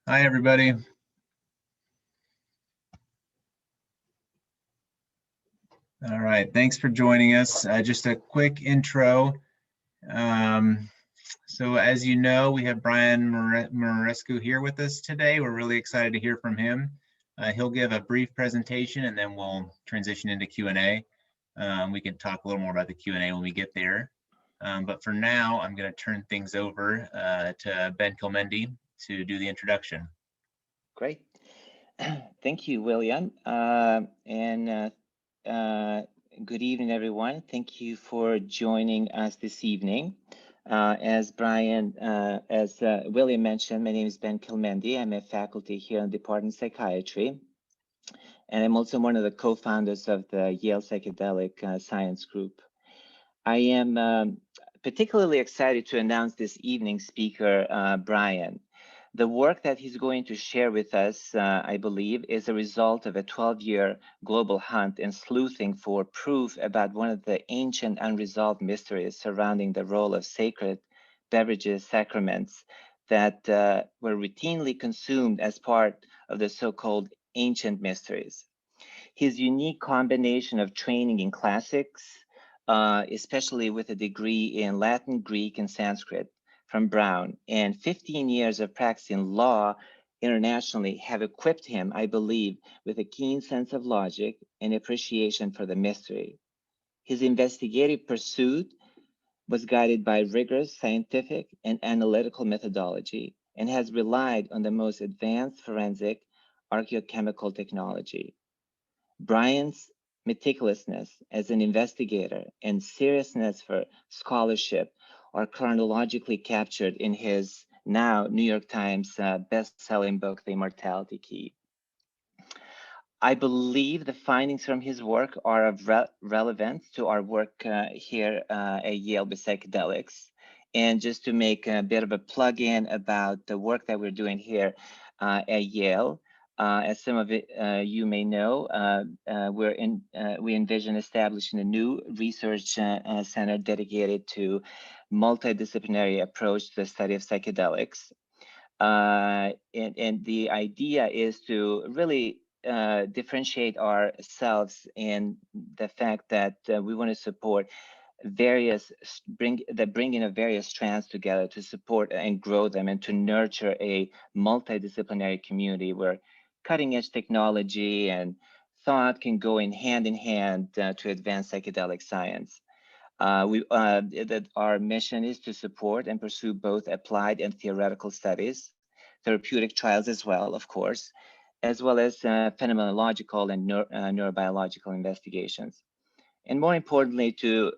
Hi, everybody. All right, thanks for joining us. Just a quick intro. So as you know, we have Brian Muraresku here with us today. We're really excited to hear from him. He'll give a brief presentation and then we'll transition into Q&A. We can talk a little more about the Q&A when we get there. But for now, I'm going to turn things over to Ben Kilmendi to do the introduction. Great. Thank you, William. Good evening, everyone. Thank you for joining us this evening. As William mentioned, my name is Ben Kilmendi. I'm a faculty here in the Department of Psychiatry. And I'm also one of the co-founders of the Yale Psychedelic Science Group. I am particularly excited to announce this evening's speaker, Brian. The work that he's going to share with us, I believe, is a result of a 12-year global hunt and sleuthing for proof about one of the ancient unresolved mysteries surrounding the role of sacred beverages, sacraments, that were routinely consumed as part of the so-called ancient mysteries. His unique combination of training in classics, especially with a degree in Latin, Greek, and Sanskrit from Brown, and 15 years of practicing law internationally have equipped him, I believe, with a keen sense of logic and appreciation for the mystery. His investigative pursuit was guided by rigorous scientific and analytical methodology and has relied on the most advanced forensic archaeochemical technology. Brian's meticulousness as an investigator and seriousness for scholarship are chronologically captured in his now New York Times best-selling book, The Immortality Key. I believe the findings from his work are of relevance to our work here at Yale with psychedelics. And just to make a bit of a plug-in about the work that we're doing here at Yale, as some of you may know, we envision establishing a new research center dedicated to multidisciplinary approach to the study of psychedelics. And the idea is to really differentiate ourselves in the fact that we want to support bringing of various strands together to support and grow them and to nurture a multidisciplinary community where cutting edge technology and thought can go in hand to advance psychedelic science. That our mission is to support and pursue both applied and theoretical studies, therapeutic trials as well, of course, as well as phenomenological and neurobiological investigations. And more importantly,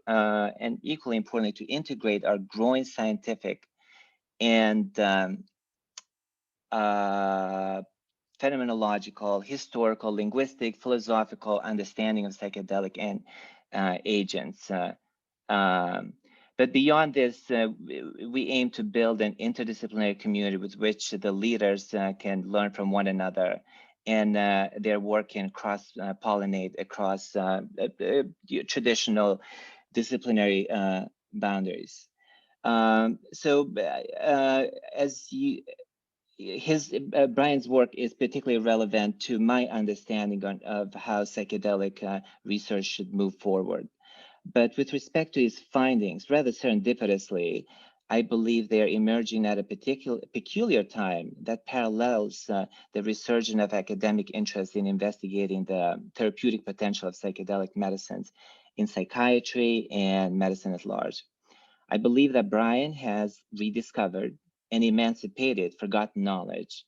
and equally importantly, to integrate our growing scientific and phenomenological, historical, linguistic, philosophical understanding of psychedelic and agents. But beyond this, we aim to build an interdisciplinary community with which the leaders can learn from one another, and their work can cross-pollinate across traditional disciplinary boundaries. Brian's work is particularly relevant to my understanding of how psychedelic research should move forward. But with respect to his findings, rather serendipitously, I believe they are emerging at a peculiar time that parallels the resurgence of academic interest in investigating the therapeutic potential of psychedelic medicines in psychiatry and medicine at large. I believe that Brian has rediscovered and emancipated forgotten knowledge,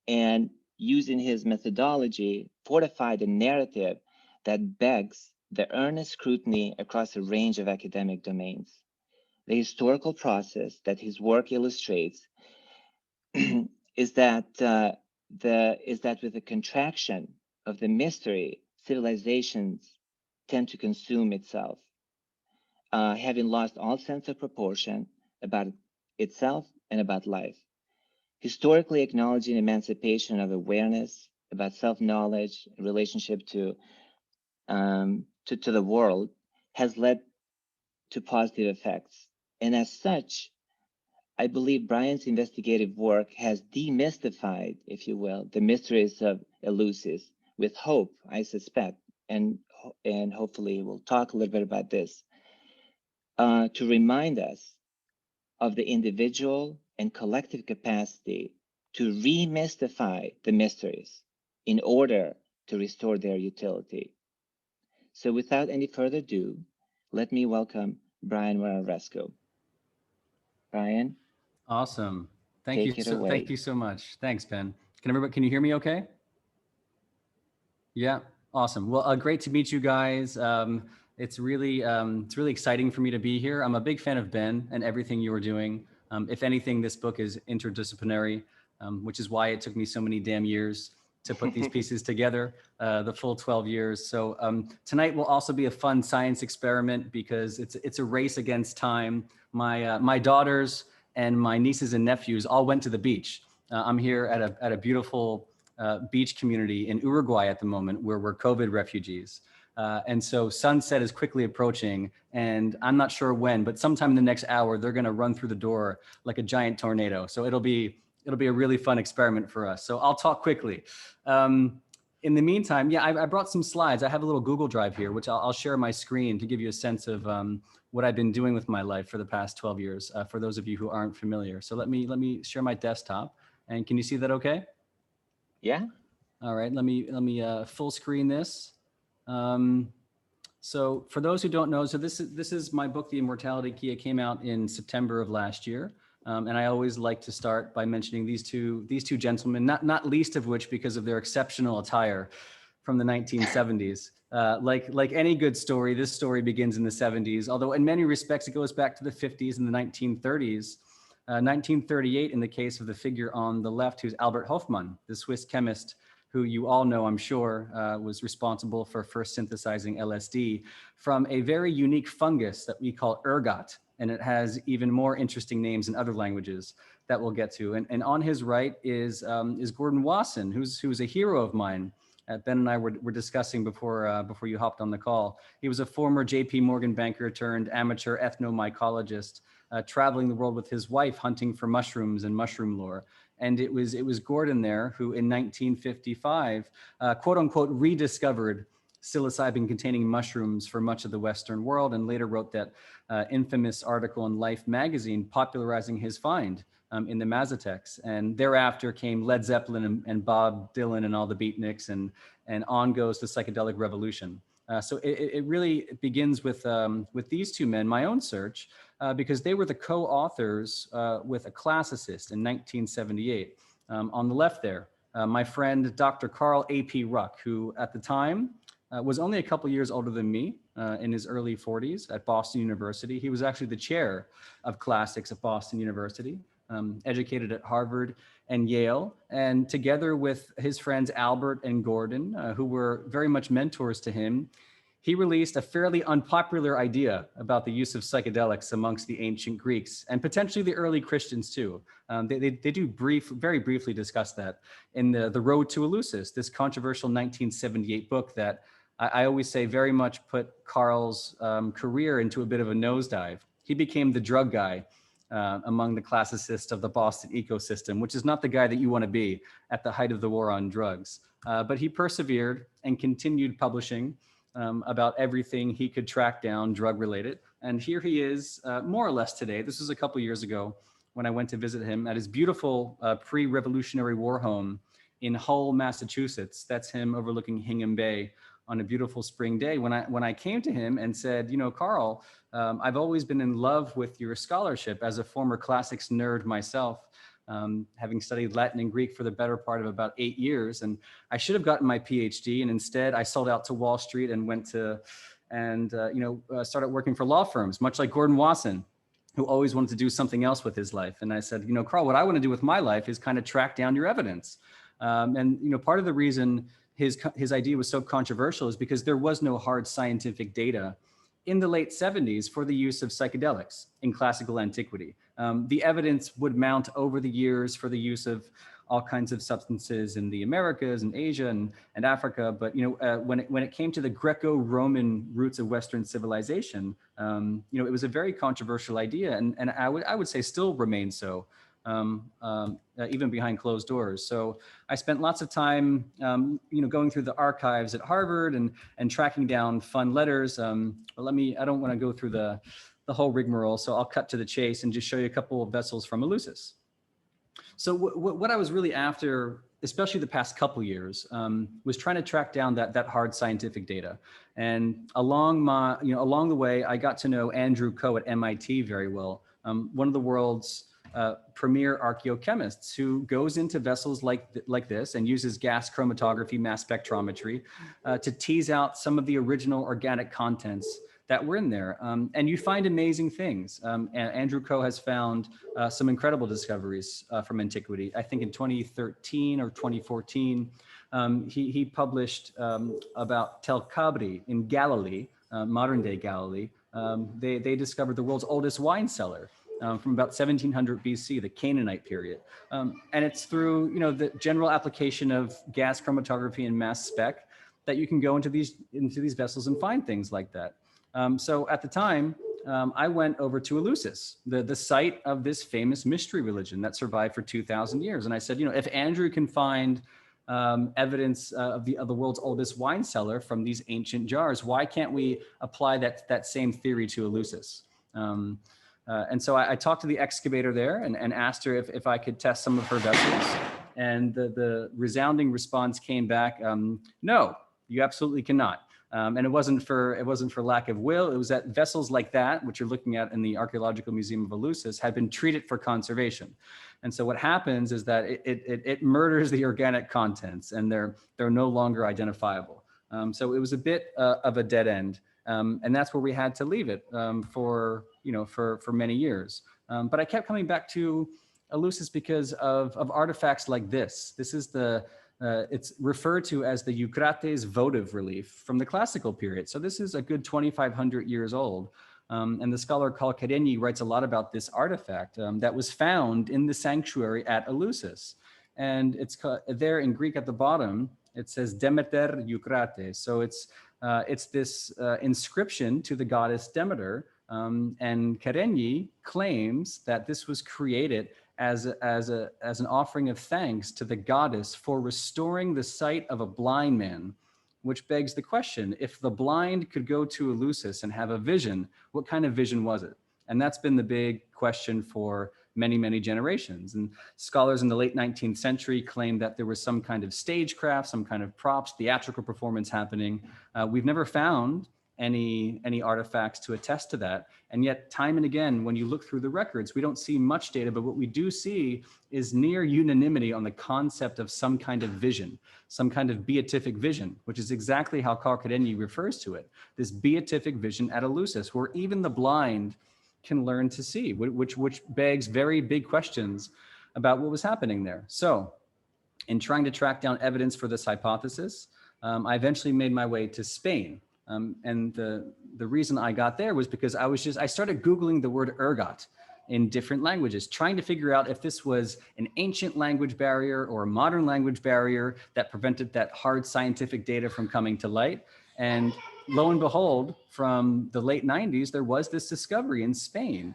and using his methodology, fortified a narrative that begs the earnest scrutiny across a range of academic domains. The historical process that his work illustrates is that with the contraction of the mystery, civilizations tend to consume itself, having lost all sense of proportion about itself and about life. Historically acknowledging emancipation of awareness about self-knowledge, relationship to the world has led to positive effects. And as such, I believe Brian's investigative work has demystified, if you will, the mysteries of Eleusis with hope, I suspect, and hopefully we'll talk a little bit about this, to remind us of the individual and collective capacity to remystify the mysteries in order to restore their utility. So without any further ado, let me welcome Brian Muraresku. Brian, Awesome. take it away. Thank you so much. Thanks, Ben. Can you hear me okay? Yeah, awesome. Well, great to meet you guys. It's really exciting for me to be here. I'm a big fan of Ben and everything you were doing. If anything, this book is interdisciplinary, which is why it took me so many damn years to put these pieces together, the full 12 years. So tonight will also be a fun science experiment because it's a race against time. My daughters and my nieces and nephews all went to the beach. I'm here at a beautiful beach community in Uruguay at the moment where we're COVID refugees. And so sunset is quickly approaching, and I'm not sure when, but sometime in the next hour, they're gonna run through the door like a giant tornado. So it'll be a really fun experiment for us. So I'll talk quickly. In the meantime, yeah, I brought some slides. I have a little Google Drive here, which I'll share my screen to give you a sense of what I've been doing with my life for the past 12 years, for those of you who aren't familiar. So let me share my desktop, and can you see that okay? Yeah. All right, let me full screen this. So for those who don't know, so this is my book, The Immortality Key. It came out in September of last year. And I always like to start by mentioning these two gentlemen, not least of which because of their exceptional attire from the 1970s. Like any good story, this story begins in the 70s, although in many respects it goes back to the 50s and the 1930s. 1938 in the case of the figure on the left, who's Albert Hofmann, the Swiss chemist who you all know, I'm sure, was responsible for first synthesizing LSD from a very unique fungus that we call ergot. And it has even more interesting names in other languages that we'll get to. And on his right is Gordon Wasson, who's a hero of mine. Ben and I were discussing before you hopped on the call. He was a former JP Morgan banker turned amateur ethnomycologist, traveling the world with his wife, hunting for mushrooms and mushroom lore. And it was Gordon there who in 1955, quote unquote, rediscovered psilocybin containing mushrooms for much of the Western world, and later wrote that infamous article in Life magazine popularizing his find in the Mazatecs. And thereafter came Led Zeppelin and Bob Dylan and all the beatniks, and on goes the psychedelic revolution. So it really begins with these two men, my own search, because they were the co-authors with a classicist in 1978. On the left there, my friend, Dr. Carl A.P. Ruck, who at the time was only a couple years older than me, in his early 40s at Boston University. He was actually the chair of classics at Boston University, educated at Harvard and Yale, and together with his friends Albert and Gordon, who were very much mentors to him, he released a fairly unpopular idea about the use of psychedelics amongst the ancient Greeks and potentially the early Christians too. They do very briefly discuss that in the Road to Eleusis, this controversial 1978 book that I always say very much put Carl's career into a bit of a nosedive. He became the drug guy among the classicists of the Boston ecosystem, which is not the guy that you want to be at the height of the war on drugs. But he persevered and continued publishing about everything he could track down drug related. And here he is more or less today. This was a couple years ago when I went to visit him at his beautiful pre-Revolutionary War home in Hull, Massachusetts. That's him overlooking Hingham Bay on a beautiful spring day. When I came to him and said, you know, Carl, I've always been in love with your scholarship as a former classics nerd myself, having studied Latin and Greek for the better part of about 8 years. And I should have gotten my PhD. And instead I sold out to Wall Street and went to, started working for law firms, much like Gordon Wasson, who always wanted to do something else with his life. And I said, you know, Carl, what I want to do with my life is kind of track down your evidence. And, you know, part of the reason his idea was so controversial is because there was no hard scientific data in the late 70s for the use of psychedelics in classical antiquity. The evidence would mount over the years for the use of all kinds of substances in the Americas and Asia and Africa. But when it came to the Greco-Roman roots of Western civilization, it was a very controversial idea, and I would say still remains so. Even behind closed doors. So I spent lots of time, going through the archives at Harvard and tracking down fun letters. But I don't want to go through the whole rigmarole, so I'll cut to the chase and just show you a couple of vessels from Eleusis. So what I was really after, especially the past couple years, was trying to track down that hard scientific data. And along the way, I got to know Andrew Ko at MIT very well, one of the world's premier archaeochemists, who goes into vessels like this and uses gas chromatography, mass spectrometry, to tease out some of the original organic contents that were in there. And you find amazing things. Andrew Ko has found some incredible discoveries from antiquity. I think in 2013 or 2014, he published about Tel Kabri in Galilee, modern day Galilee. They discovered the world's oldest wine cellar. From about 1700 BC, the Canaanite period. And it's through the general application of gas chromatography and mass spec that you can go into these vessels and find things like that. So at the time, I went over to Eleusis, the site of this famous mystery religion that survived for 2,000 years. And I said, if Andrew can find evidence of the world's oldest wine cellar from these ancient jars, why can't we apply that same theory to Eleusis? And so I talked to the excavator there and asked her if I could test some of her vessels. And the resounding response came back, no, you absolutely cannot. And it wasn't for lack of will. It was that vessels like that, which you're looking at in the Archaeological Museum of Eleusis, had been treated for conservation. And so what happens is that it murders the organic contents, and they're no longer identifiable. So it was a bit of a dead end. And that's where we had to leave it for many years. But I kept coming back to Eleusis because of artifacts like this. This is it's referred to as the Eucrates votive relief from the classical period. So this is a good 2,500 years old. And the scholar Carl Karenyi writes a lot about this artifact that was found in the sanctuary at Eleusis. And it's there in Greek at the bottom, it says Demeter Eucrates. So it's this inscription to the goddess Demeter. And Karenyi claims that this was created as an offering of thanks to the goddess for restoring the sight of a blind man, which begs the question, if the blind could go to Eleusis and have a vision, what kind of vision was it? And that's been the big question for many, many generations. And scholars in the late 19th century claimed that there was some kind of stagecraft, some kind of props, theatrical performance happening. We've never found any artifacts to attest to that. And yet time and again, when you look through the records, we don't see much data, but what we do see is near unanimity on the concept of some kind of vision, some kind of beatific vision, which is exactly how Carl Karenyi refers to it, this beatific vision at Eleusis, where even the blind can learn to see, which begs very big questions about what was happening there. So in trying to track down evidence for this hypothesis, I eventually made my way to Spain. And the reason I got there was because I started Googling the word ergot in different languages, trying to figure out if this was an ancient language barrier or a modern language barrier that prevented that hard scientific data from coming to light. And lo and behold, from the late 90s, there was this discovery in Spain,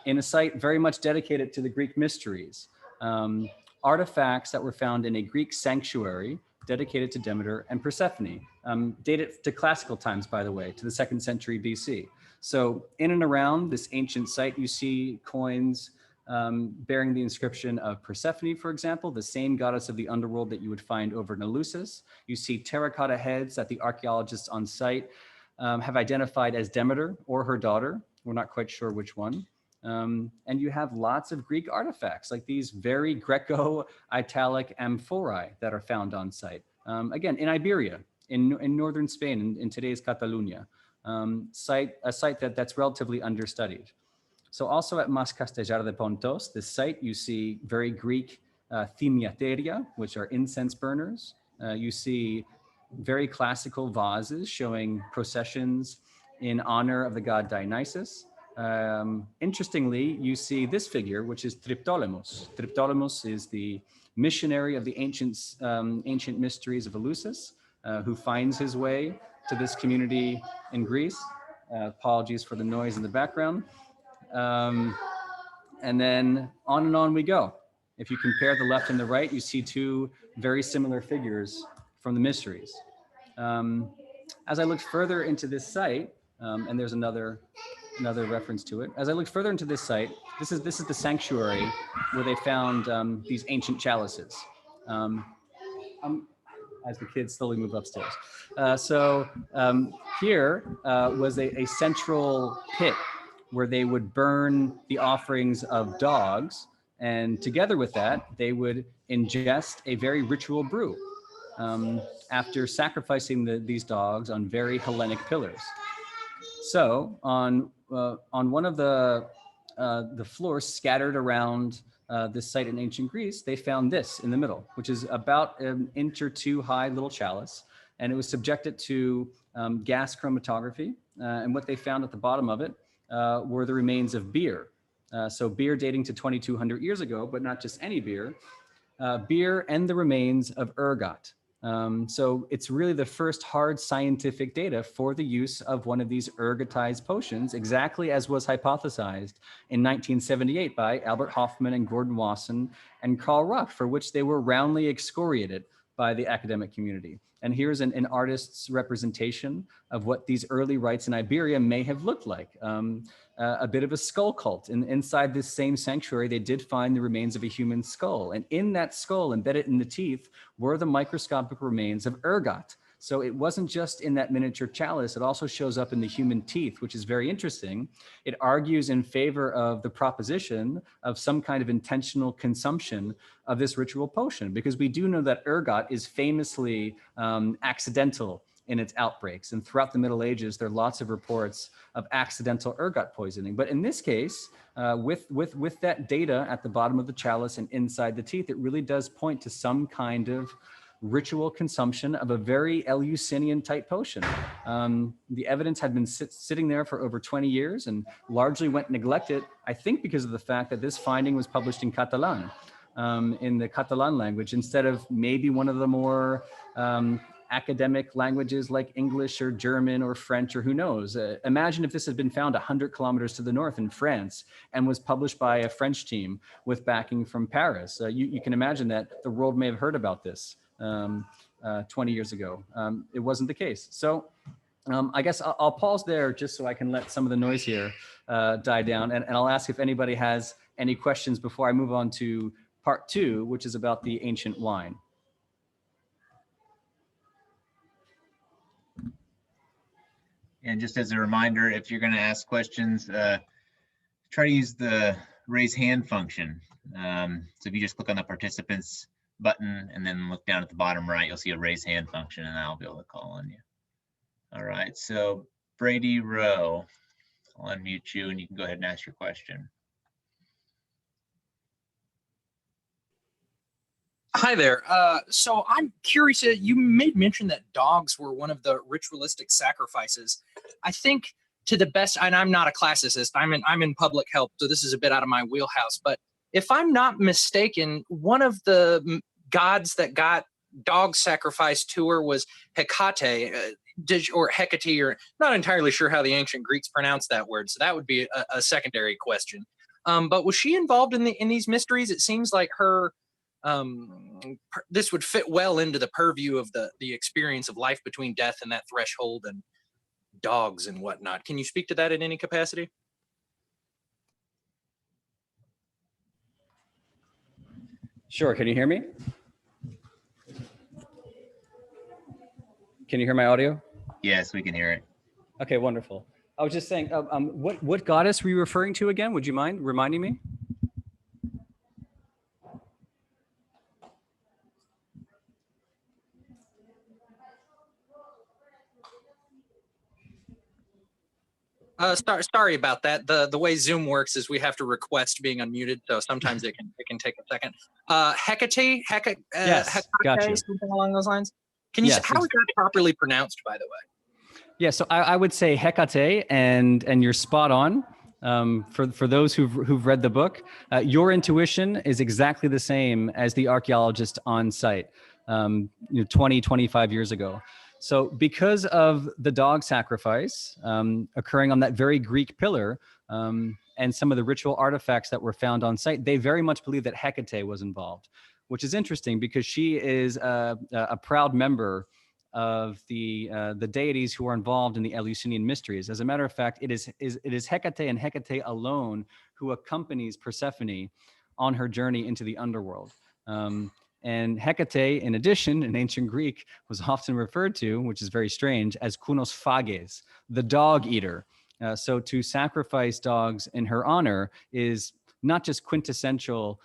in a site very much dedicated to the Greek mysteries. Artifacts that were found in a Greek sanctuary dedicated to Demeter and Persephone, dated to classical times, by the way, to the 2nd century BC. So in and around this ancient site, you see coins bearing the inscription of Persephone, for example, the same goddess of the underworld that you would find over in Eleusis. You see terracotta heads that the archaeologists on site have identified as Demeter or her daughter. We're not quite sure which one. And you have lots of Greek artifacts, like these very Greco-Italic amphorae that are found on site. Again, in Iberia, in northern Spain, in today's Catalonia, a site that's relatively understudied. So also at Mas Castellar de Pontos, this site, you see very Greek themiateria, which are incense burners. You see very classical vases showing processions in honor of the god Dionysus. Interestingly, you see this figure, which is Tryptolemus. Tryptolemus is the missionary of the ancient mysteries of Eleusis, who finds his way to this community in Greece. Apologies for the noise in the background. And then on we go. If you compare the left and the right, you see two very similar figures from the mysteries. As I looked further into this site, and there's another reference to it. As I looked further into this site, this is the sanctuary where they found these ancient chalices. As the kids slowly move upstairs. Here was a central pit where they would burn the offerings of dogs, and together with that, they would ingest a very ritual brew after sacrificing these dogs on very Hellenic pillars. So on one of the floors scattered around this site in ancient Greece, they found this in the middle, which is about an inch or two high little chalice, and it was subjected to gas chromatography. And what they found at the bottom of it were the remains of beer. So beer dating to 2,200 years ago, but not just any beer, beer and the remains of ergot. So it's really the first hard scientific data for the use of one of these ergotized potions, exactly as was hypothesized in 1978 by Albert Hofmann and Gordon Wasson and Karl Ruck, for which they were roundly excoriated by the academic community. And here's an artist's representation of what these early rites in Iberia may have looked like. A bit of a skull cult. And inside this same sanctuary, they did find the remains of a human skull. And in that skull, embedded in the teeth, were the microscopic remains of ergot. So it wasn't just in that miniature chalice, it also shows up in the human teeth, which is very interesting. It argues in favor of the proposition of some kind of intentional consumption of this ritual potion, because we do know that ergot is famously accidental in its outbreaks. And throughout the Middle Ages, there are lots of reports of accidental ergot poisoning. But in this case, with that data at the bottom of the chalice and inside the teeth, it really does point to some kind of ritual consumption of a very Eleusinian type potion. The evidence had been sitting there for over 20 years and largely went neglected, I think because of the fact that this finding was published in Catalan, in the Catalan language, instead of maybe one of the more academic languages like English or German or French or who knows. Imagine if this had been found 100 kilometers to the north in France and was published by a French team with backing from Paris. You can imagine that the world may have heard about this 20 years ago. It wasn't the case. So I guess I'll pause there just so I can let some of the noise here die down. And I'll ask if anybody has any questions before I move on to part 2, which is about the ancient wine. And just as a reminder, if you're going to ask questions, try to use the raise hand function. So if you just click on the participants button and then look down at the bottom right, you'll see a raise hand function and I'll be able to call on you. All right, so Brady Rowe, I'll unmute you and you can go ahead and ask your question. Hi there. So I'm curious, you made mention that dogs were one of the ritualistic sacrifices. I think to the best, and I'm not a classicist, I'm in public health, so this is a bit out of my wheelhouse, but if I'm not mistaken, one of the gods that got dog sacrificed to her was Hecate, or Hecate, or not entirely sure how the ancient Greeks pronounced that word, so that would be a secondary question. But was she involved in these mysteries? It seems like her this would fit well into the purview of the experience of life between death and that threshold and dogs and whatnot. Can you speak to that in any capacity? Sure. Can you hear me? Can you hear my audio? Yes, we can hear it. Okay, wonderful. I was just saying, what goddess were you referring to again? Would you mind reminding me? Sorry about that. The way Zoom works is we have to request being unmuted, so sometimes it can take a second. Hecate, yes, Hecate, gotcha. something along those lines. Can you? Yes, how is that properly pronounced, by the way? Yeah, so I would say Hecate, and you're spot on. For those who've read the book, your intuition is exactly the same as the archaeologist on site 20, 25 years ago. So because of the dog sacrifice occurring on that very Greek pillar and some of the ritual artifacts that were found on site, they very much believe that Hecate was involved, which is interesting because she is a proud member of the deities who are involved in the Eleusinian mysteries. As a matter of fact, it is Hecate and Hecate alone who accompanies Persephone on her journey into the underworld. And Hecate, in addition, in ancient Greek, was often referred to, which is very strange, as kunos phages, the dog eater. So to sacrifice dogs in her honor is not just quintessential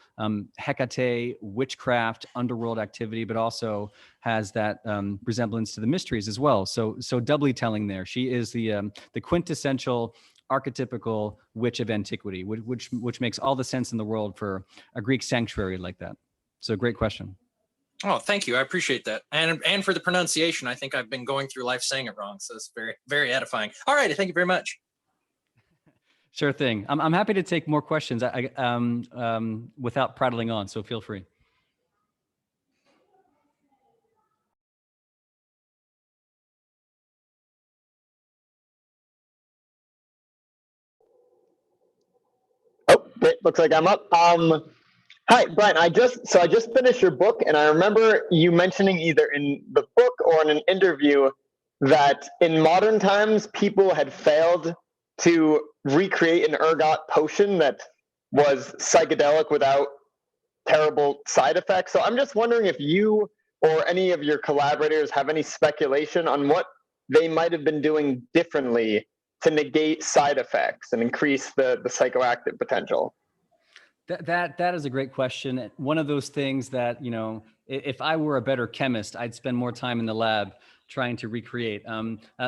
Hecate witchcraft underworld activity, but also has that resemblance to the mysteries as well. So doubly telling there, she is the quintessential archetypical witch of antiquity, which makes all the sense in the world for a Greek sanctuary like that. So great question. Oh, thank you. I appreciate that. And for the pronunciation, I think I've been going through life saying it wrong. So it's very, very edifying. All right. Thank you very much. Sure thing. I'm happy to take more questions without prattling on, so feel free. Oh, great. Looks like I'm up. Hi, Brian. I just finished your book, and I remember you mentioning either in the book or in an interview that in modern times people had failed to recreate an ergot potion that was psychedelic without terrible side effects. So I'm just wondering if you or any of your collaborators have any speculation on what they might have been doing differently to negate side effects and increase the psychoactive potential. That is a great question. One of those things that, if I were a better chemist, I'd spend more time in the lab trying to recreate.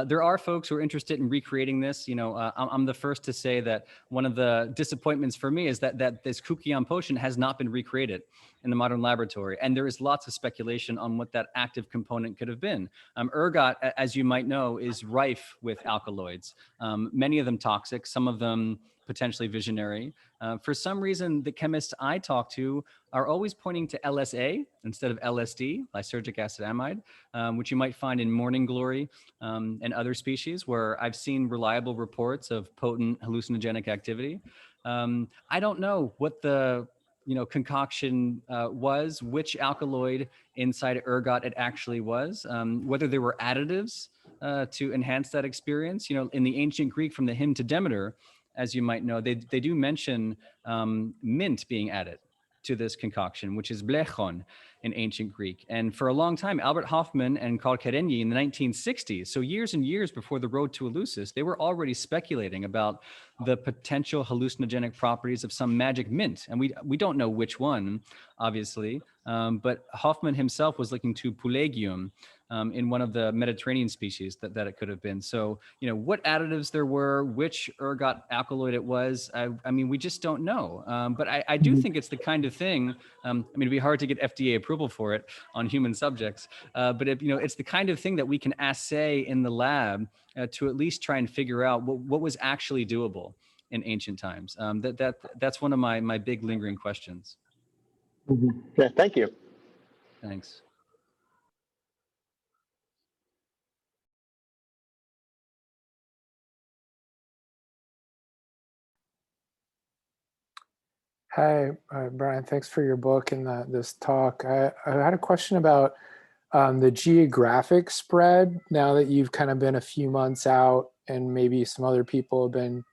There are folks who are interested in recreating this. I'm the first to say that one of the disappointments for me is that this Kukion potion has not been recreated in the modern laboratory. And there is lots of speculation on what that active component could have been. Ergot, as you might know, is rife with alkaloids, many of them toxic, some of them potentially visionary. For some reason, the chemists I talk to are always pointing to LSA instead of LSD, lysergic acid amide, which you might find in morning glory and other species where I've seen reliable reports of potent hallucinogenic activity. I don't know what the concoction was, which alkaloid inside ergot it actually was, whether there were additives to enhance that experience. In the ancient Greek, from the hymn to Demeter, as you might know, they do mention mint being added to this concoction, which is blechon in ancient Greek. And for a long time, Albert Hofmann and Carl Kerenyi in the 1960s, so years and years before the road to Eleusis, they were already speculating about the potential hallucinogenic properties of some magic mint. And we don't know which one, obviously, but Hofmann himself was looking to pulegium in one of the Mediterranean species that it could have been. So, what additives there were, which ergot alkaloid it was, I mean, we just don't know. But I do think it's the kind of thing, I mean, it'd be hard to get FDA approval for it on human subjects, but it's the kind of thing that we can assay in the lab to at least try and figure out what was actually doable in ancient times. That's one of my big lingering questions. Yeah, thank you. Thanks. Hi, Brian. Thanks for your book and this talk. I had a question about the geographic spread now that you've kind of been a few months out and maybe some other people have been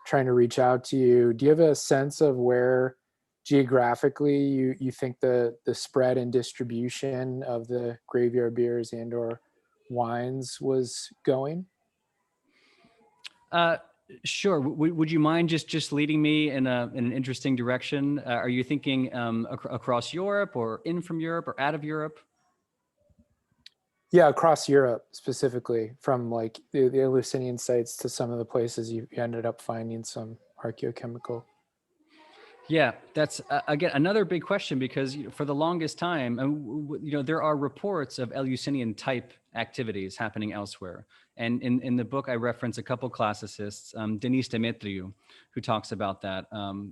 trying to reach out to you. Do you have a sense of where geographically you think the spread and distribution of the graveyard beers and or wines was going? Sure. Would you mind just leading me in an interesting direction? Are you thinking across Europe or in from Europe or out of Europe? Yeah, across Europe specifically, from like the Eleusinian sites to some of the places you ended up finding some archaeochemical. Yeah, that's again another big question because for the longest time, there are reports of Eleusinian type activities happening elsewhere. And in the book, I reference a couple classicists, Denis Demetriou, who talks about that,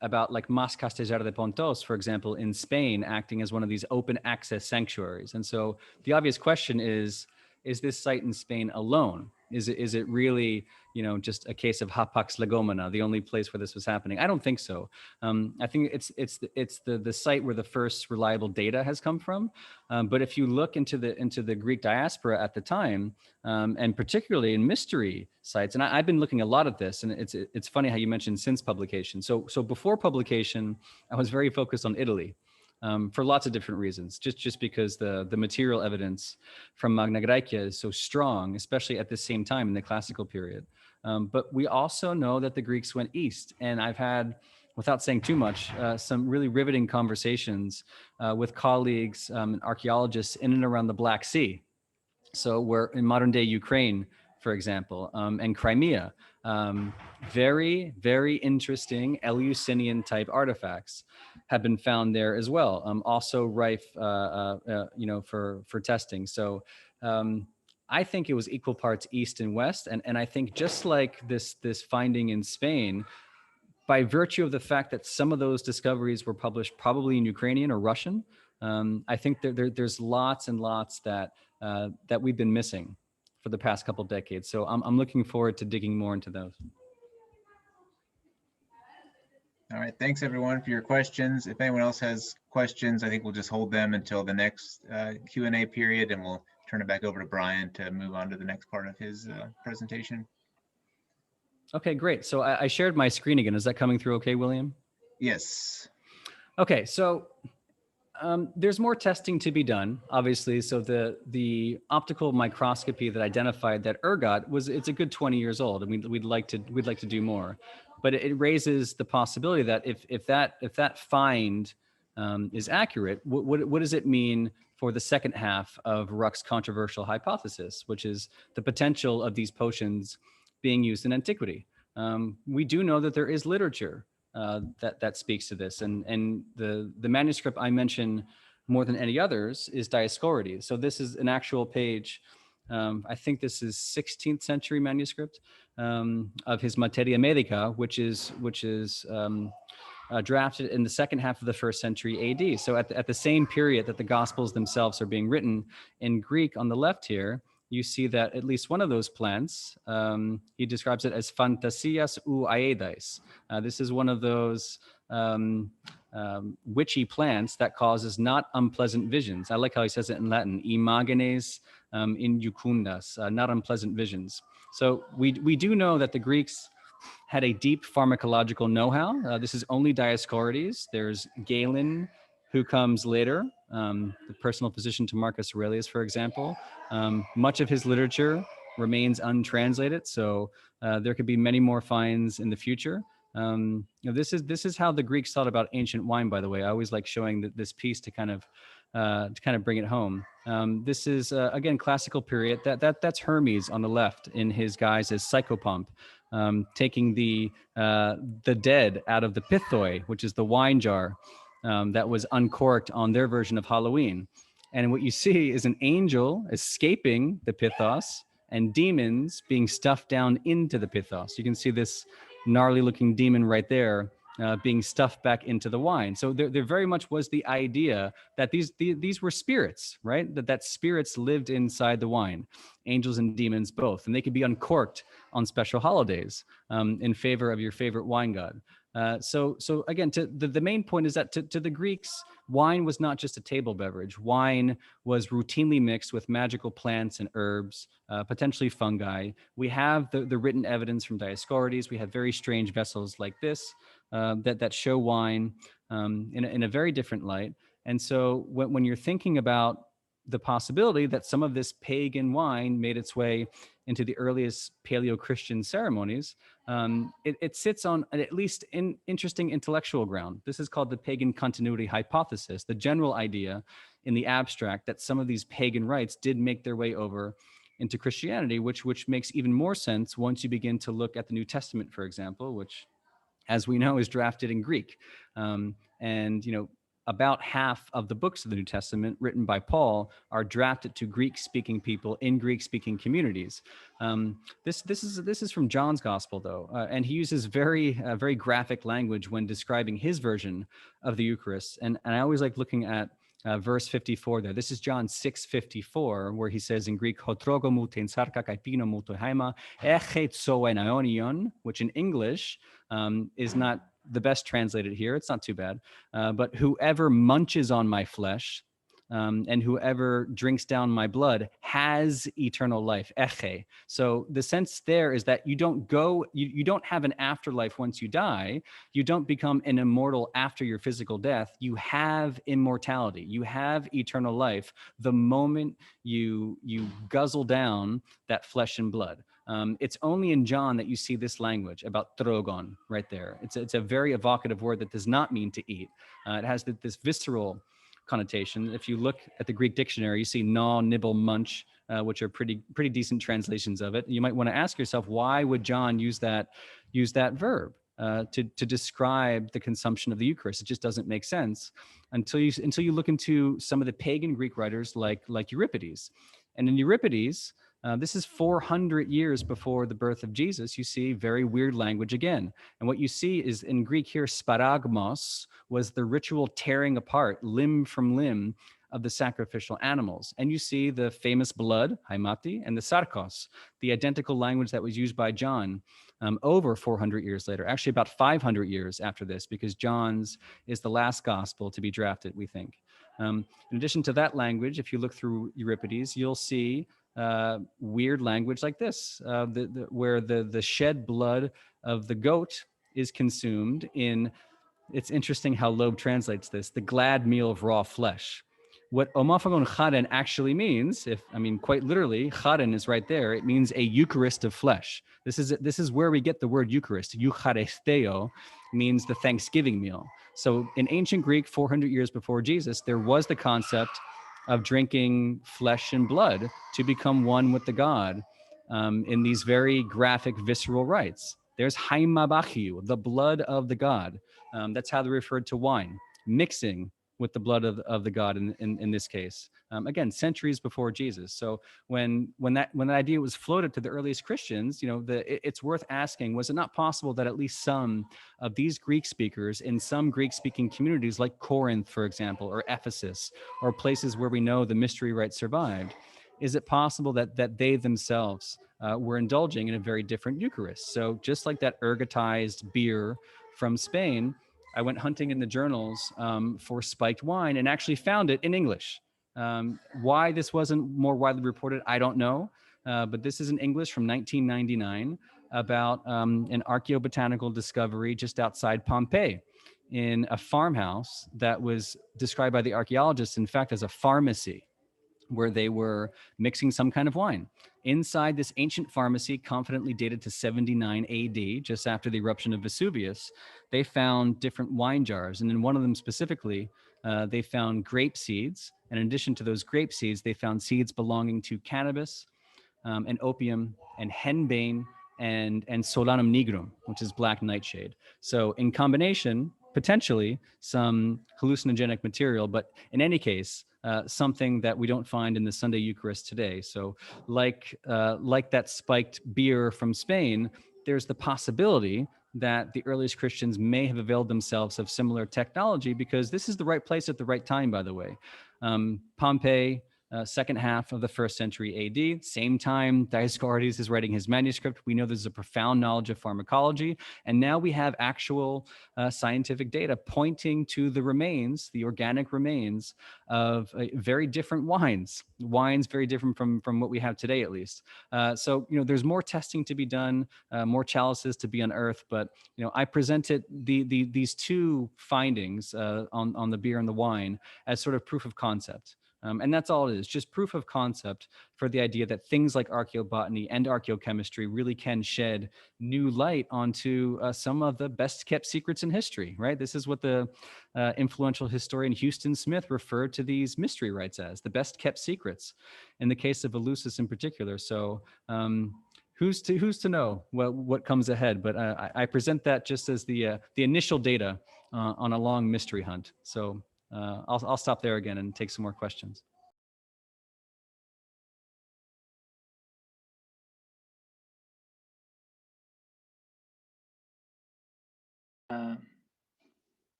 about like Mas Castellar de Pontos, for example, in Spain, acting as one of these open access sanctuaries. And so the obvious question is this site in Spain alone? Is it really, just a case of hapax legomena, the only place where this was happening? I don't think so. I think it's the site where the first reliable data has come from. But if you look into the Greek diaspora at the time, and particularly in mystery sites, and I've been looking a lot at this, and it's funny how you mentioned since publication. So before publication, I was very focused on Italy. For lots of different reasons, just because the material evidence from Magna Graecia is so strong, especially at the same time in the classical period. But we also know that the Greeks went east, and I've had, without saying too much, some really riveting conversations with colleagues and archaeologists in and around the Black Sea. So we're in modern day Ukraine, for example, and Crimea. Very, very interesting Eleusinian type artifacts have been found there as well. Also rife, for testing. So I think it was equal parts east and west. And I think just like this finding in Spain, by virtue of the fact that some of those discoveries were published probably in Ukrainian or Russian, I think there's lots and lots that we've been missing for the past couple decades. So I'm looking forward to digging more into those. All right, thanks everyone for your questions. If anyone else has questions, I think we'll just hold them until the next Q&A period, and we'll turn it back over to Brian to move on to the next part of his presentation. Okay, great. So I shared my screen again. Is that coming through okay, William? Yes. Okay, so there's more testing to be done, obviously. So the optical microscopy that identified that ergot it's a good 20 years old. I mean, we'd like to do more, but it raises the possibility that if that find is accurate, what does it mean for the second half of Ruck's controversial hypothesis, which is the potential of these potions being used in antiquity? We do know that there is literature that speaks to this, and the manuscript I mention more than any others is Dioscorides. So this is an actual page. I think this is 16th century manuscript of his Materia Medica, which is drafted in the second half of the 1st century AD. So at the same period that the Gospels themselves are being written. In Greek on the left here, you see that at least one of those plants, he describes it as Phantasias ou aedais. This is one of those witchy plants that causes not unpleasant visions. I like how he says it in Latin, imagenes injucundas, not unpleasant visions. So we do know that the Greeks had a deep pharmacological know-how. This is only Dioscorides. There's Galen, who comes later, the personal physician to Marcus Aurelius, for example. Much of his literature remains untranslated, so there could be many more finds in the future. This is how the Greeks thought about ancient wine, by the way. I always like showing this piece to kind of bring it home. This is again classical period. That's Hermes on the left in his guise as psychopomp, taking the dead out of the pithoi, which is the wine jar that was uncorked on their version of Halloween. And what you see is an angel escaping the pithos and demons being stuffed down into the pithos. You can see this gnarly looking demon right there being stuffed back into the wine. So there very much was the idea that these were spirits, right? That spirits lived inside the wine, angels and demons both, and they could be uncorked on special holidays in favor of your favorite wine god. So again, the main point is that to the Greeks, wine was not just a table beverage. Wine was routinely mixed with magical plants and herbs, potentially fungi. We have the written evidence from Dioscorides. We have very strange vessels like this that show wine in a very different light. And so when you're thinking about the possibility that some of this pagan wine made its way into the earliest Paleo-Christian ceremonies, it sits on at least interesting intellectual ground. This is called the pagan continuity hypothesis, the general idea in the abstract that some of these pagan rites did make their way over into Christianity, which makes even more sense once you begin to look at the New Testament, for example, which, as we know, is drafted in Greek. And about half of the books of the New Testament written by Paul are drafted to Greek-speaking people in Greek-speaking communities. This is from John's Gospel, though, and he uses very graphic language when describing his version of the Eucharist. And I always like looking at verse 54 there. This is John 6:54, where he says in Greek, "Hotrogomu ten sarka kaipino mutohaima eche tsoe naionion," which in English is not the best translated here. It's not too bad. But whoever munches on my flesh and whoever drinks down my blood has eternal life. Eche. So the sense there is that you don't have an afterlife once you die. You don't become an immortal after your physical death. You have immortality. You have eternal life the moment you guzzle down that flesh and blood. It's only in John that you see this language about trogon right there. It's a very evocative word that does not mean to eat. It has this visceral connotation. If you look at the Greek dictionary, you see gnaw, nibble, munch, which are pretty decent translations of it. You might want to ask yourself, why would John use that verb to describe the consumption of the Eucharist? It just doesn't make sense until you look into some of the pagan Greek writers like Euripides. And in Euripides, this is 400 years before the birth of Jesus. You see very weird language again. And what you see is in Greek here, sparagmos was the ritual tearing apart limb from limb of the sacrificial animals. And you see the famous blood, haimati, and the sarkos, the identical language that was used by John over 400 years later, actually about 500 years after this, because John's is the last gospel to be drafted, we think. In addition to that language, if you look through Euripides, you'll see weird language like this, where the shed blood of the goat is consumed in, it's interesting how Loeb translates this, the glad meal of raw flesh. What omophagon charen actually means, quite literally, charen is right there. It means a Eucharist of flesh. This is where we get the word Eucharist. Eucharisteo means the Thanksgiving meal. So in ancient Greek, 400 years before Jesus, there was the concept of drinking flesh and blood to become one with the God in these very graphic, visceral rites. There's haimabachiu, the blood of the God. That's how they referred to wine, mixing with the blood of the God in this case. Again, centuries before Jesus. So when that idea was floated to the earliest Christians, it's worth asking, was it not possible that at least some of these Greek speakers in some Greek-speaking communities like Corinth, for example, or Ephesus, or places where we know the mystery rite survived, is it possible that they themselves were indulging in a very different Eucharist? So just like that ergotized beer from Spain, I went hunting in the journals for spiked wine and actually found it in English. Why this wasn't more widely reported, I don't know. But this is in English from 1999 about an archaeobotanical discovery just outside Pompeii in a farmhouse that was described by the archaeologists, in fact, as a pharmacy, where they were mixing some kind of wine. Inside this ancient pharmacy, confidently dated to 79 AD, just after the eruption of Vesuvius, they found different wine jars. And in one of them specifically, they found grape seeds. And in addition to those grape seeds, they found seeds belonging to cannabis and opium and henbane and solanum nigrum, which is black nightshade. So in combination, potentially some hallucinogenic material, but in any case, something that we don't find in the Sunday Eucharist today. So like that spiked beer from Spain, there's the possibility that the earliest Christians may have availed themselves of similar technology, because this is the right place at the right time, by the way. Pompeii, second half of the 1st century AD, same time Dioscorides is writing his manuscript. We know there's a profound knowledge of pharmacology, and now we have actual scientific data pointing to the remains, the organic remains of very different wines very different from what we have today, at least. So there's more testing to be done, more chalices to be unearthed, but I presented these two findings on the beer and the wine as sort of proof of concept. And that's all it is, just proof of concept for the idea that things like archaeobotany and archaeochemistry really can shed new light onto some of the best kept secrets in history, right? This is what the influential historian Houston Smith referred to these mystery rites as, the best kept secrets, in the case of Eleusis in particular. So who's to know what comes ahead? But I present that just as the initial data on a long mystery hunt. So I'll stop there again and take some more questions.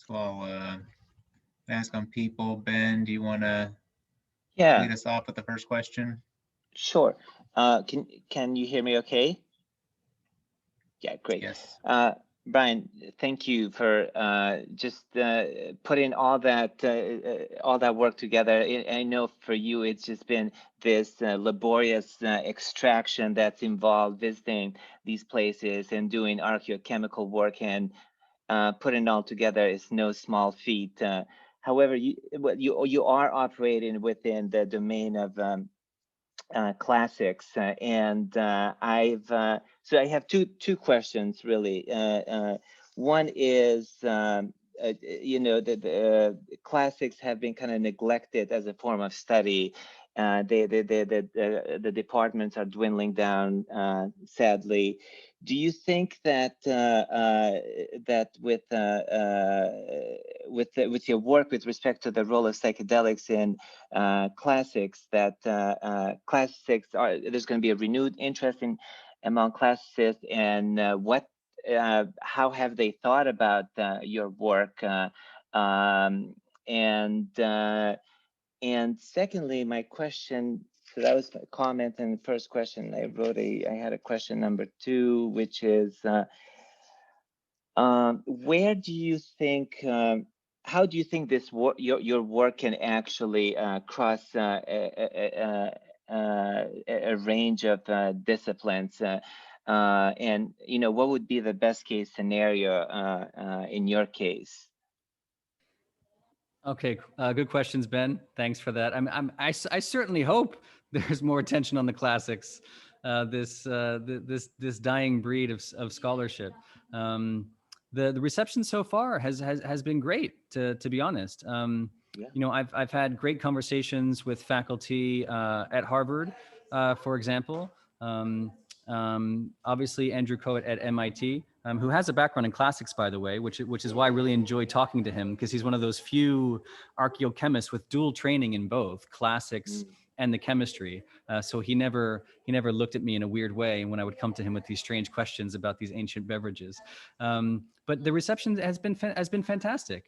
So I'll ask on people. Ben, do you want to Yeah, lead us off with the first question? sure. Can you hear me okay? Yeah, great. Yes. Brian, thank you for just putting all that work together. I know for you, it's just been this laborious extraction that's involved visiting these places and doing archaeochemical work, and putting it all together is no small feat. However, you are operating within the domain of classics, and so I have two questions really. One is, the classics have been kind of neglected as a form of study. The departments are dwindling down, sadly. Do you think that that with your work with respect to the role of psychedelics in classics, that classics there's going to be a renewed interest among classicists, and how have they thought about your work? And secondly, my question, so that was a comment in the first question. I had a question number 2, which is, where do you think, how do you think this your work can actually cross a range of disciplines? And what would be the best case scenario in your case? Okay, good questions, Ben. Thanks for that. I certainly hope there's more attention on the classics, this dying breed of scholarship. The reception so far has been great, to be honest. Yeah. I've had great conversations with faculty at Harvard, for example. Obviously Andrew Coet at MIT, who has a background in classics, by the way, which is why I really enjoy talking to him, because he's one of those few archaeochemists with dual training in both classics and the chemistry. So he never looked at me in a weird way when I would come to him with these strange questions about these ancient beverages. But the reception has been fantastic.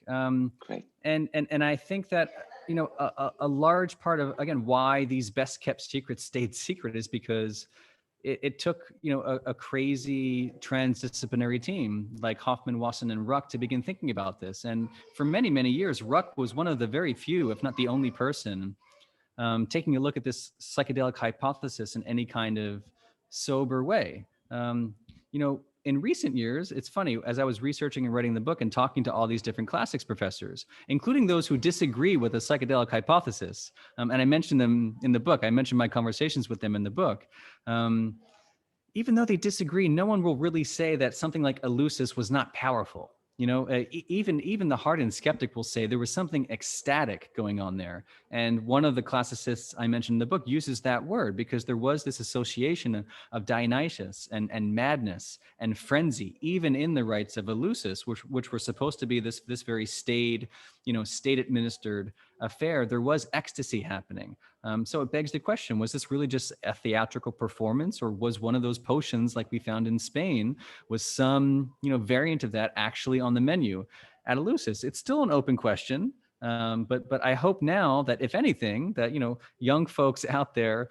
Great. And I think that a large part of, again, why these best kept secrets stayed secret is because it took a crazy transdisciplinary team like Hoffman, Wasson, and Ruck to begin thinking about this. And for many, many years, Ruck was one of the very few, if not the only person, taking a look at this psychedelic hypothesis in any kind of sober way. In recent years, it's funny, as I was researching and writing the book and talking to all these different classics professors, including those who disagree with the psychedelic hypothesis, and I mentioned them in the book, I mentioned my conversations with them in the book. Even though they disagree, no one will really say that something like Eleusis was not powerful. Even the hardened skeptic will say there was something ecstatic going on there. And one of the classicists I mentioned in the book uses that word because there was this association of Dionysus and madness and frenzy, even in the rites of Eleusis, which were supposed to be this very state administered affair. There was ecstasy happening. So it begs the question, was this really just a theatrical performance, or was one of those potions like we found in Spain, was some variant of that actually on the menu at Eleusis? It's still an open question, but I hope now that, if anything, that young folks out there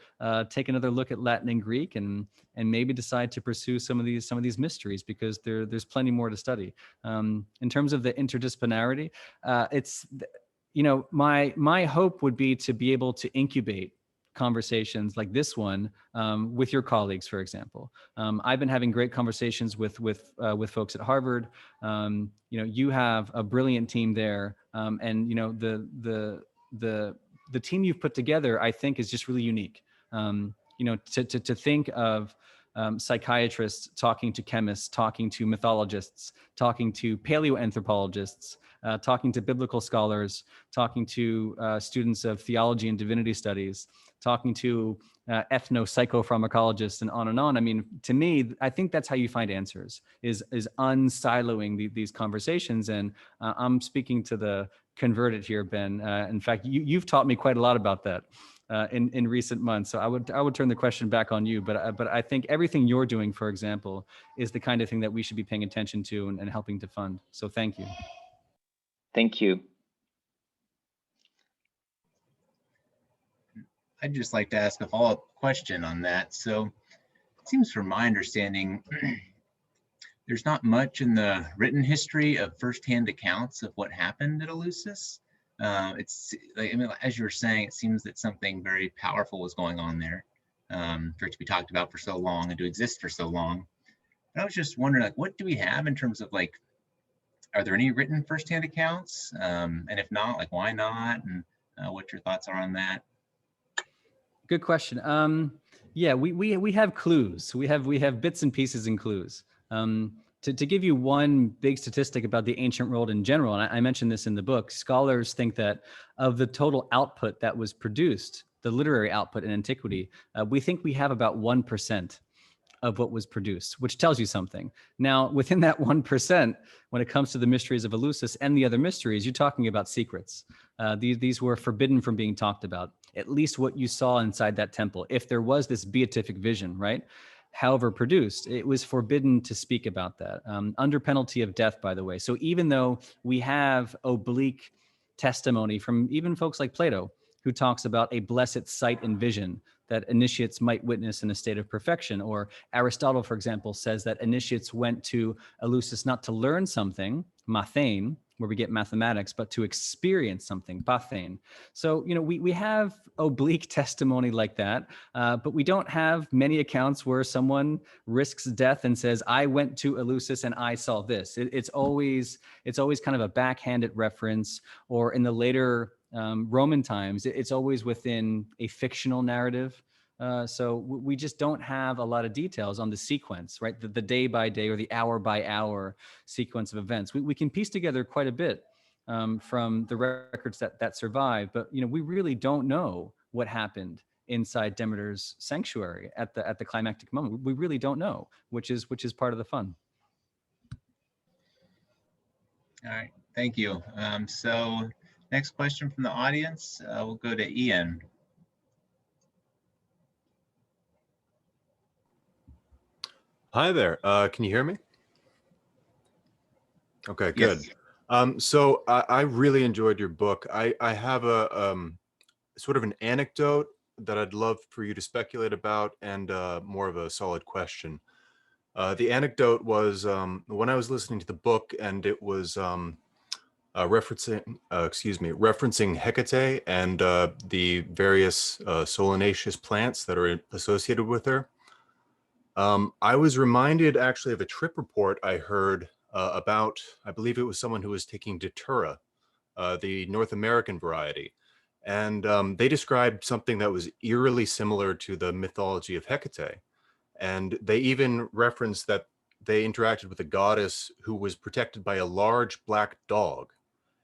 take another look at Latin and Greek and maybe decide to pursue some of these mysteries, because there's plenty more to study. In terms of the interdisciplinarity, it's my hope would be to be able to incubate conversations like this one with your colleagues, for example. I've been having great conversations with folks at Harvard. You have a brilliant team there, and the team you've put together, I think, is just really unique. To think of psychiatrists talking to chemists, talking to mythologists, talking to paleoanthropologists, talking to biblical scholars, talking to students of theology and divinity studies, talking to ethno-psychopharmacologists and on. I mean, to me, I think that's how you find answers, is unsiloing these conversations. And I'm speaking to the converted here, Ben. In fact, you've taught me quite a lot about that in recent months. So I would turn the question back on you. But I think everything you're doing, for example, is the kind of thing that we should be paying attention to and helping to fund. So thank you. Thank you. I'd just like to ask a follow-up question on that. So it seems from my understanding, there's not much in the written history of firsthand accounts of what happened at Eleusis. It's like, I mean, as you were saying, it seems that something very powerful was going on there for it to be talked about for so long and to exist for so long. But I was just wondering, like, what do we have in terms of, like, are there any written firsthand accounts? And if not, like, why not? And what your thoughts are on that? Good question. Yeah, we have clues. We have bits and pieces and clues. To give you one big statistic about the ancient world in general, and I mentioned this in the book, scholars think that of the total output that was produced, the literary output in antiquity, we think we have about 1% of what was produced, which tells you something. Now, within that 1%, when it comes to the mysteries of Eleusis and the other mysteries, you're talking about secrets. These were forbidden from being talked about, at least what you saw inside that temple. If there was this beatific vision, right? However produced, it was forbidden to speak about that, under penalty of death, by the way. So even though we have oblique testimony from even folks like Plato, who talks about a blessed sight and vision that initiates might witness in a state of perfection, or Aristotle, for example, says that initiates went to Eleusis not to learn something, mathein, where we get mathematics, but to experience something, pathein. So, you know, we have oblique testimony like that, but we don't have many accounts where someone risks death and says, I went to Eleusis and I saw this. It's always kind of a backhanded reference, or in the later Roman times, it's always within a fictional narrative. So we just don't have a lot of details on the sequence, right? The day by day or the hour by hour sequence of events. We can piece together quite a bit from the records that survive, but you know, we really don't know what happened inside Demeter's sanctuary at the climactic moment. We really don't know, which is part of the fun. All right, thank you. So next question from the audience, we'll go to Ian. Hi there. Can you hear me? Okay, good. Yes. So I really enjoyed your book. I have a sort of an anecdote that I'd love for you to speculate about, and more of a solid question. The anecdote was when I was listening to the book, and it was referencing Hecate and the various solanaceous plants that are associated with her. I was reminded actually of a trip report I heard about, I believe it was someone who was taking Datura, the North American variety. And they described something that was eerily similar to the mythology of Hecate. And they even referenced that they interacted with a goddess who was protected by a large black dog.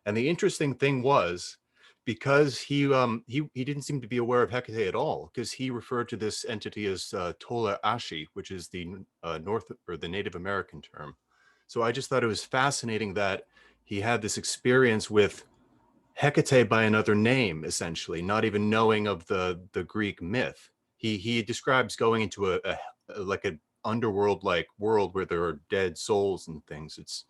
And the interesting thing was, because he didn't seem to be aware of Hecate at all, because he referred to this entity as Tola Ashi, which is the the Native American term. So I just thought it was fascinating that he had this experience with Hecate by another name, essentially, not even knowing of the Greek myth. He describes going into a like an underworld-like world where there are dead souls and things. It's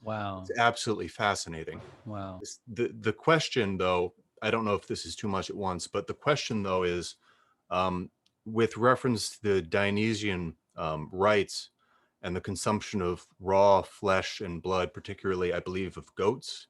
absolutely fascinating. Wow. The question, though, I don't know if this is too much at once, but the question, though, is with reference to the Dionysian rites and the consumption of raw flesh and blood, particularly, I believe, of goats.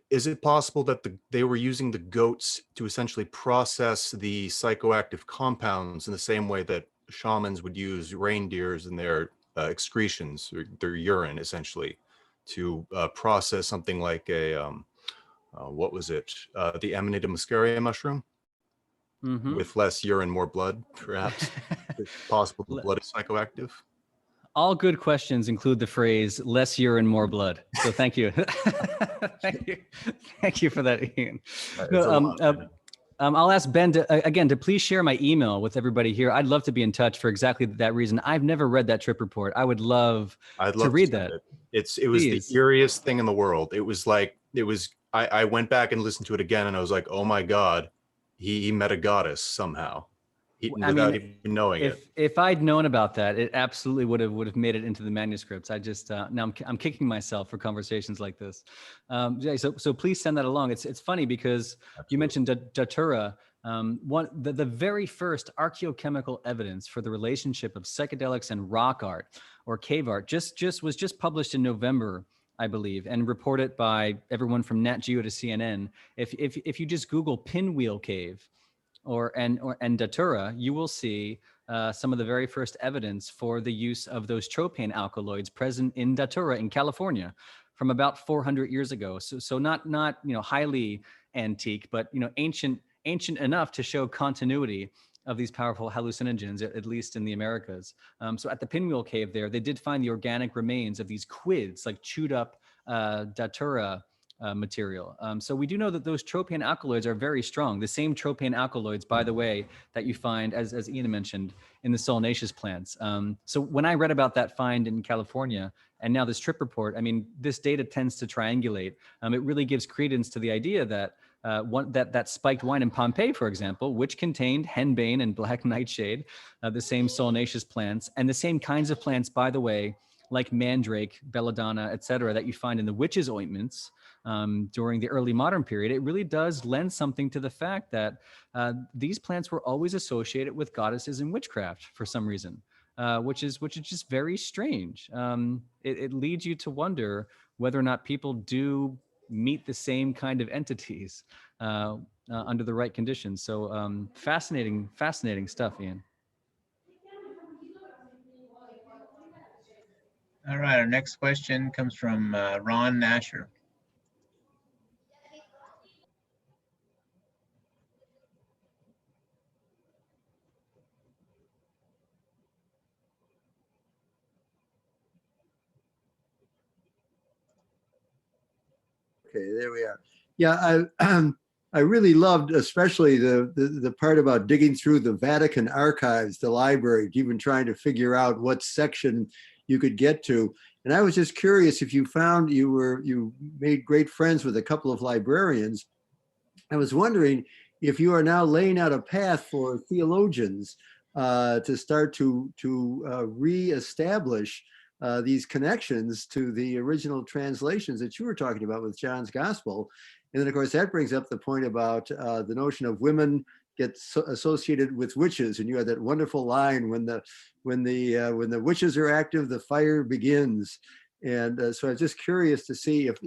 Is it possible that they were using the goats to essentially process the psychoactive compounds in the same way that shamans would use reindeers in their excretions, or their urine, essentially, to process something like a, what was it? The Amanita muscaria mushroom? Mm-hmm. With less urine, more blood, perhaps? It's possible the blood is psychoactive? All good questions include the phrase "less urine, more blood." So thank you, thank you for that, Ian. No, I'll ask Ben to please share my email with everybody here. I'd love to be in touch for exactly that reason. I've never read that trip report. I would love to read send that. It was the Please. eeriest thing in the world. I went back and listened to it again, and I was like, oh my God, he met a goddess somehow. Without even knowing it. If I'd known about that, it absolutely would have made it into the manuscripts. I just now I'm kicking myself for conversations like this. Yeah, so please send that along. It's funny because you mentioned Datura. The very first archaeochemical evidence for the relationship of psychedelics and rock art or cave art was just published in November, I believe, and reported by everyone from Nat Geo to CNN. If you just Google Pinwheel Cave and Datura, you will see some of the very first evidence for the use of those tropane alkaloids present in Datura in California from about 400 years ago. So not highly antique, but ancient enough to show continuity of these powerful hallucinogens, at least in the Americas. So at the Pinwheel Cave there, they did find the organic remains of these quids, like chewed up Datura material. So we do know that those tropane alkaloids are very strong. The same tropane alkaloids, by the way, that you find, as Ian mentioned, in the solanaceous plants. So when I read about that find in California, and now this trip report, I mean, this data tends to triangulate. It really gives credence to the idea that that spiked wine in Pompeii, for example, which contained henbane and black nightshade, the same solanaceous plants, and the same kinds of plants, by the way, like mandrake, belladonna, et cetera, that you find in the witches' ointments during the early modern period. It really does lend something to the fact that these plants were always associated with goddesses and witchcraft for some reason, which is just very strange. It leads you to wonder whether or not people do meet the same kind of entities under the right conditions. So fascinating stuff, Ian. All right, our next question comes from Ron Nasher. Okay, there we are. Yeah, I really loved especially the part about digging through the Vatican archives, the library, even trying to figure out what section you could get to. And I was just curious if you found you made great friends with a couple of librarians. I was wondering if you are now laying out a path for theologians to start to reestablish these connections to the original translations that you were talking about with John's Gospel. And then, of course, that brings up the point about the notion of women get associated with witches. And you had that wonderful line, when the witches are active, the fire begins. And so I was just curious to see if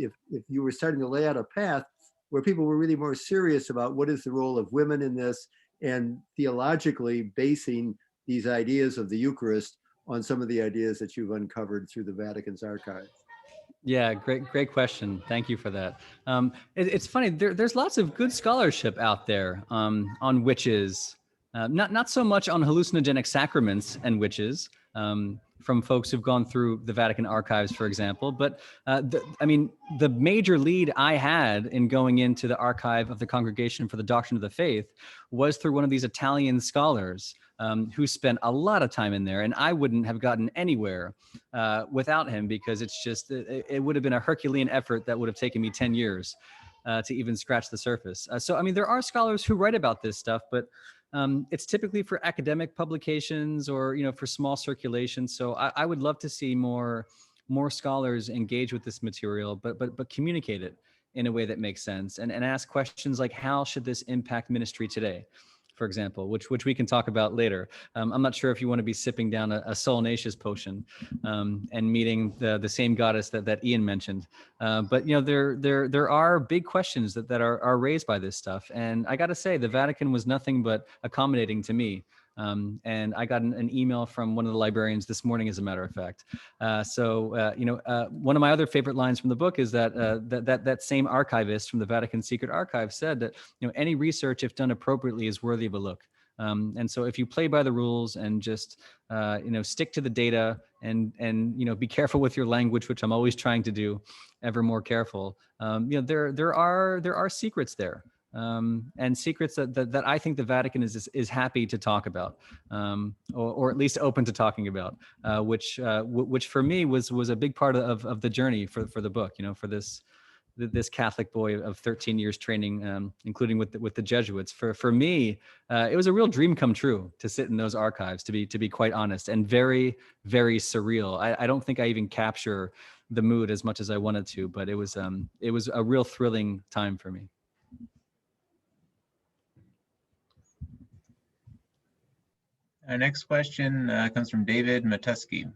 you were starting to lay out a path where people were really more serious about what is the role of women in this, and theologically basing these ideas of the Eucharist on some of the ideas that you've uncovered through the Vatican's archives. Yeah, great question. Thank you for that. It's funny, there's lots of good scholarship out there on witches, not so much on hallucinogenic sacraments and witches, from folks who've gone through the Vatican archives, for example. But the major lead I had in going into the archive of the Congregation for the Doctrine of the Faith was through one of these Italian scholars who spent a lot of time in there, and I wouldn't have gotten anywhere without him, because it's just, it would have been a Herculean effort that would have taken me 10 years to even scratch the surface. So, I mean, there are scholars who write about this stuff, but it's typically for academic publications or, for small circulation. So I would love to see more scholars engage with this material, but communicate it in a way that makes sense, and ask questions like, how should this impact ministry today, for example, which we can talk about later. I'm not sure if you want to be sipping down a solanaceous potion and meeting the same goddess that Ian mentioned. But there are big questions that are raised by this stuff. And I got to say, the Vatican was nothing but accommodating to me. And I got an email from one of the librarians this morning, as a matter of fact. One of my other favorite lines from the book is that same archivist from the Vatican Secret Archive said that any research, if done appropriately, is worthy of a look. And so if you play by the rules and just stick to the data and be careful with your language, which I'm always trying to do, ever more careful. There are secrets there. and secrets that I think the Vatican is happy to talk about, or at least open to talking about, which for me was a big part of the journey for the book. For this Catholic boy of 13 years training, including with the Jesuits. For me, it was a real dream come true to sit in those archives, to be quite honest, and very, very surreal. I don't think I even capture the mood as much as I wanted to, but it was a real thrilling time for me. Our next question comes from David Matuski.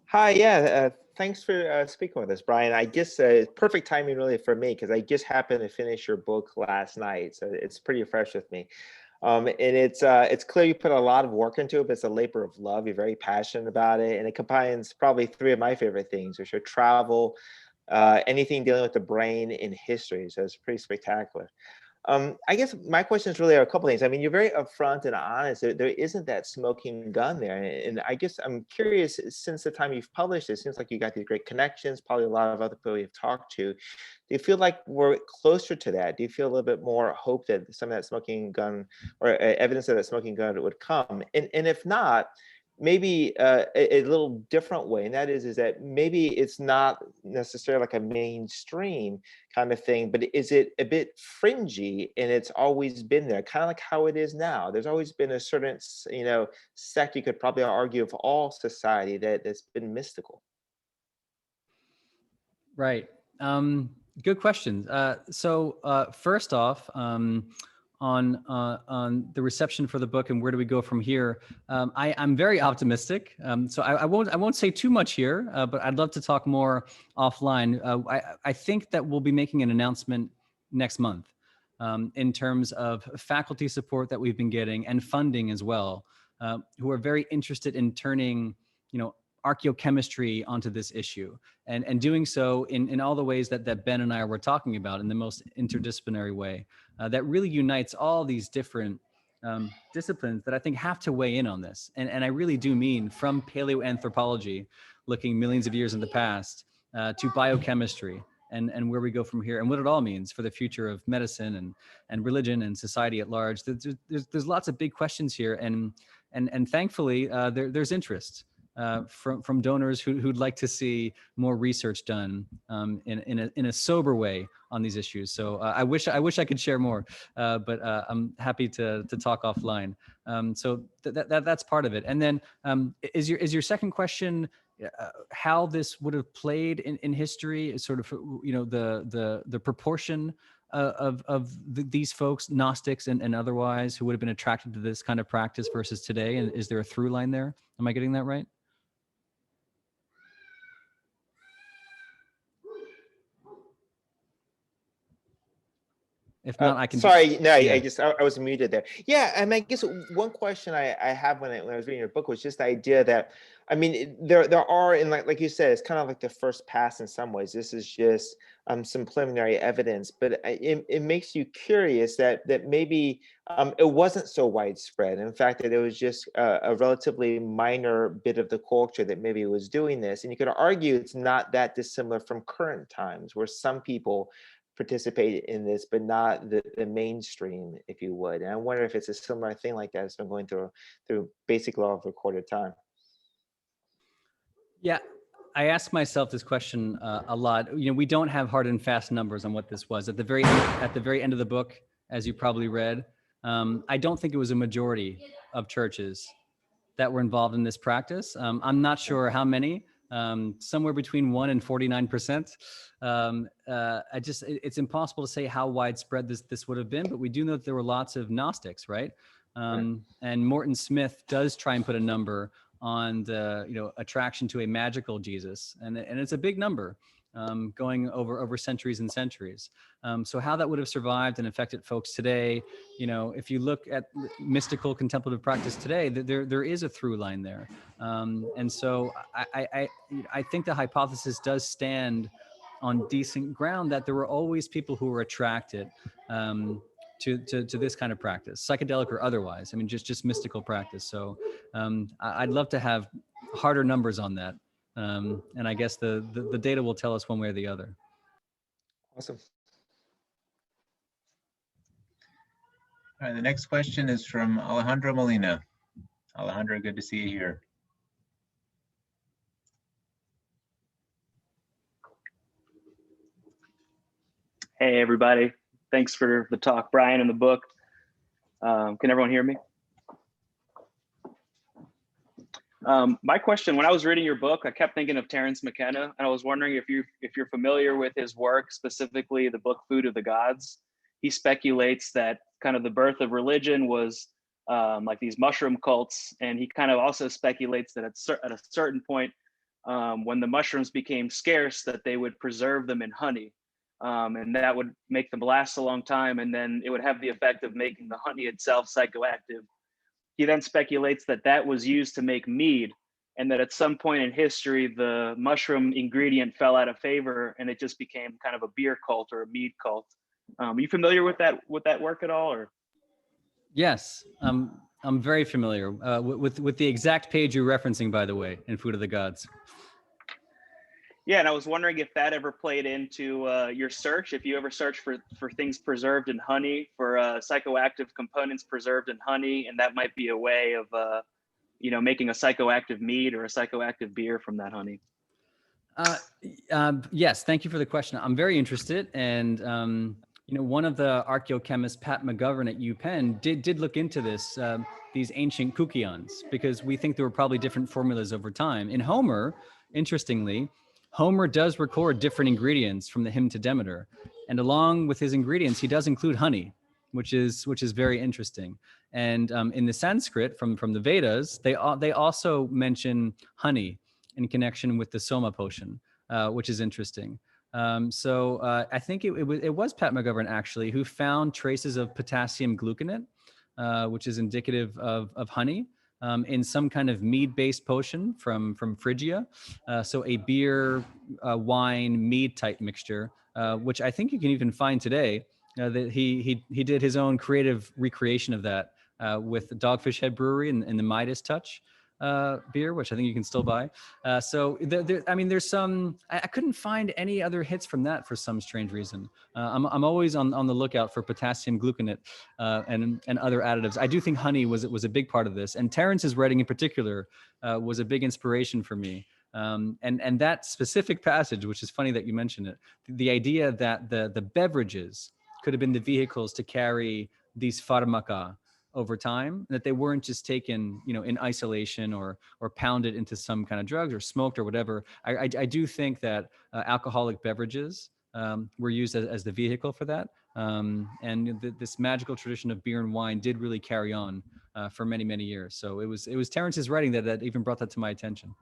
Hi, thanks for speaking with us, Brian. I guess perfect timing really for me, because I just happened to finish your book last night, so it's pretty fresh with me. And it's clear you put a lot of work into it, but it's a labor of love. You're very passionate about it, and it combines probably three of my favorite things, which are travel, anything dealing with the brain, in history. So it's pretty spectacular. I guess my questions really are a couple things. I mean, you're very upfront and honest. There isn't that smoking gun there. And I guess I'm curious, since the time you've published, it seems like you got these great connections, probably a lot of other people you've talked to. Do you feel like we're closer to that? Do you feel a little bit more hope that some of that smoking gun or evidence of that smoking gun would come? And if not, maybe a little different way, and that is that maybe it's not necessarily like a mainstream kind of thing, but is it a bit fringy, and it's always been there, kind of like how it is now? There's always been a certain, sect, you could probably argue, of all society that's been mystical. Right. Good questions. So first off, on the reception for the book and where do we go from here, I'm very optimistic. So I won't say too much here, but I'd love to talk more offline. I think that we'll be making an announcement next month in terms of faculty support that we've been getting and funding as well, who are very interested in turning, archaeochemistry onto this issue, and doing so in all the ways that Ben and I were talking about, in the most interdisciplinary way that really unites all these different disciplines that I think have to weigh in on this. And I really do mean from paleoanthropology, looking millions of years in the past, to biochemistry, and where we go from here, and what it all means for the future of medicine and religion and society at large. There's lots of big questions here, and thankfully there's interest from donors who'd like to see more research done in a sober way on these issues. So I wish I could share more, but I'm happy to talk offline. So that's part of it. And then is your second question how this would have played in history? Is sort of the proportion of these folks, Gnostics and otherwise, who would have been attracted to this kind of practice versus today? And is there a through line there? Am I getting that right? If not, I can. Sorry, no, yeah. I was muted there. Yeah, I mean, I guess one question I have when I was reading your book was just the idea that, I mean, there are, and like you said, it's kind of like the first pass in some ways. This is just some preliminary evidence, but it makes you curious that maybe it wasn't so widespread. In fact, that it was just a relatively minor bit of the culture that maybe was doing this. And you could argue it's not that dissimilar from current times, where some people participate in this, but not the mainstream, if you would. And I wonder if it's a similar thing like that that's been going through basic law of recorded time. Yeah, I ask myself this question a lot. We don't have hard and fast numbers on what this was. At the very end of the book, as you probably read, I don't think it was a majority of churches that were involved in this practice. I'm not sure how many. Somewhere between 1% and 49%. It's impossible to say how widespread this would have been, but we do know that there were lots of Gnostics, right? And Morton Smith does try and put a number on the attraction to a magical Jesus, and it's a big number, going over centuries and centuries. So how that would have survived and affected folks today, if you look at mystical contemplative practice today, there is a through line there. And so I think the hypothesis does stand on decent ground that there were always people who were attracted to this kind of practice, psychedelic or otherwise. I mean, just mystical practice. So I'd love to have harder numbers on that. And I guess the data will tell us one way or the other. Awesome. All right, the next question is from Alejandro Molina. Alejandro, good to see you here. Hey, everybody. Thanks for the talk, Brian, and the book. Can everyone hear me? My question, when I was reading your book, I kept thinking of Terence McKenna, and I was wondering if you're familiar with his work, specifically the book Food of the Gods. He speculates that kind of the birth of religion was like these mushroom cults, and he kind of also speculates that at a certain point, when the mushrooms became scarce, that they would preserve them in honey. And that would make them last a long time, and then it would have the effect of making the honey itself psychoactive. He then speculates that that was used to make mead, and that at some point in history, the mushroom ingredient fell out of favor, and it just became kind of a beer cult or a mead cult. Are you familiar with that work at all, or? Yes, I'm very familiar with the exact page you're referencing, by the way, in Food of the Gods. Yeah, and I was wondering if that ever played into your search, if you ever search for things preserved in honey, for psychoactive components preserved in honey, and that might be a way of, making a psychoactive mead or a psychoactive beer from that honey. Yes, thank you for the question. I'm very interested, and one of the archaeochemists, Pat McGovern at UPenn, did look into this, these ancient kukions, because we think there were probably different formulas over time. In Homer, interestingly, Homer does record different ingredients from the hymn to Demeter, and along with his ingredients, he does include honey, which is very interesting. And in the Sanskrit from the Vedas, they also mention honey in connection with the Soma potion, which is interesting. So I think it was Pat McGovern actually who found traces of potassium gluconate, which is indicative of honey. In some kind of mead-based potion from Phrygia, so a beer, wine, mead type mixture, which I think you can even find today. That he did his own creative recreation of that with the Dogfish Head Brewery and the Midas Touch beer, which I think you can still buy. So there's some. I couldn't find any other hits from that for some strange reason. I'm always on the lookout for potassium gluconate and other additives. I do think honey was a big part of this, and Terence's writing in particular was a big inspiration for me. And that specific passage, which is funny that you mentioned it, the idea that the beverages could have been the vehicles to carry these pharmaca over time, that they weren't just taken, in isolation or pounded into some kind of drugs or smoked or whatever. I do think that alcoholic beverages were used as the vehicle for that. And this magical tradition of beer and wine did really carry on for many, many years. So it was Terence's writing that even brought that to my attention.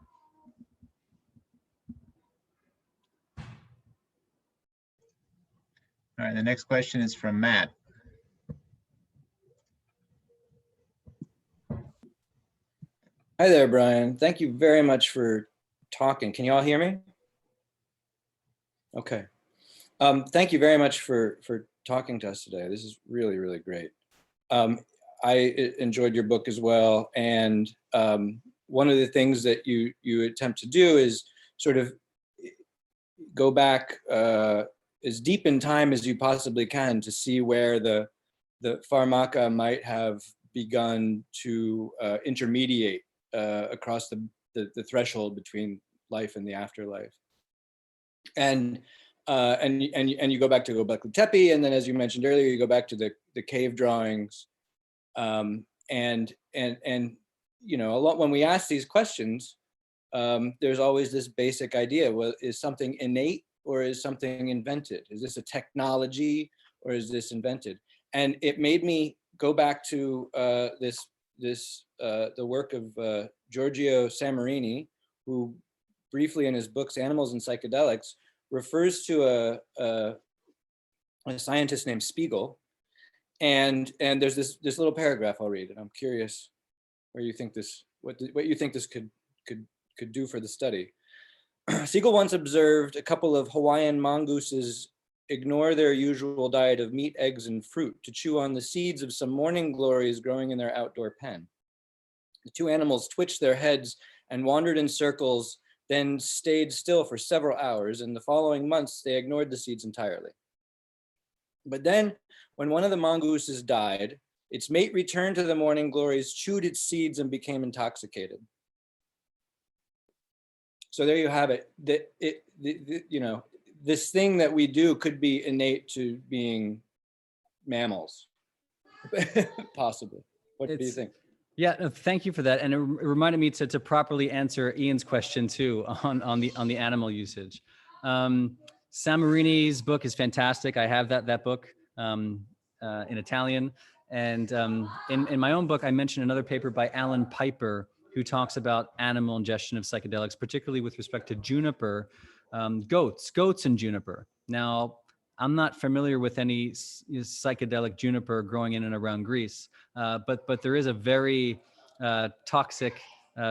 All right, the next question is from Matt. Hi there, Brian. Thank you very much for talking. Can you all hear me? Okay. Thank you very much for talking to us today. This is really, really great. I enjoyed your book as well. And one of the things that you attempt to do is sort of go back as deep in time as you possibly can to see where the pharmaca might have begun to intermediate across the threshold between life and the afterlife. And you go back to Göbekli Tepe, and then, as you mentioned earlier, you go back to the cave drawings, and a lot when we ask these questions, there's always this basic idea: well, is something innate or is something invented? Is this a technology or is this invented? And it made me go back to the work of Giorgio Samarini, who briefly in his books Animals and Psychedelics refers to a scientist named Spiegel, and there's this little paragraph I'll read, and I'm curious where you think this what you think this could do for the study. Siegel once observed a couple of Hawaiian mongooses ignore their usual diet of meat, eggs, and fruit to chew on the seeds of some morning glories growing in their outdoor pen. The two animals twitched their heads and wandered in circles, then stayed still for several hours. In the following months, they ignored the seeds entirely. But then, when one of the mongooses died, Its mate returned to the morning glories, chewed its seeds, and became intoxicated. So there you have it. You know, this thing that we do could be innate to being mammals, possibly. What do you think? Yeah, no, thank you for that. And it reminded me to properly answer Ian's question too on the animal usage. Samarini's book is fantastic. I have that book in Italian. And in my own book, I mentioned another paper by Alan Piper, who talks about animal ingestion of psychedelics, particularly with respect to juniper, goats and juniper. Now, I'm not familiar with any psychedelic juniper growing in and around Greece, but there is a very toxic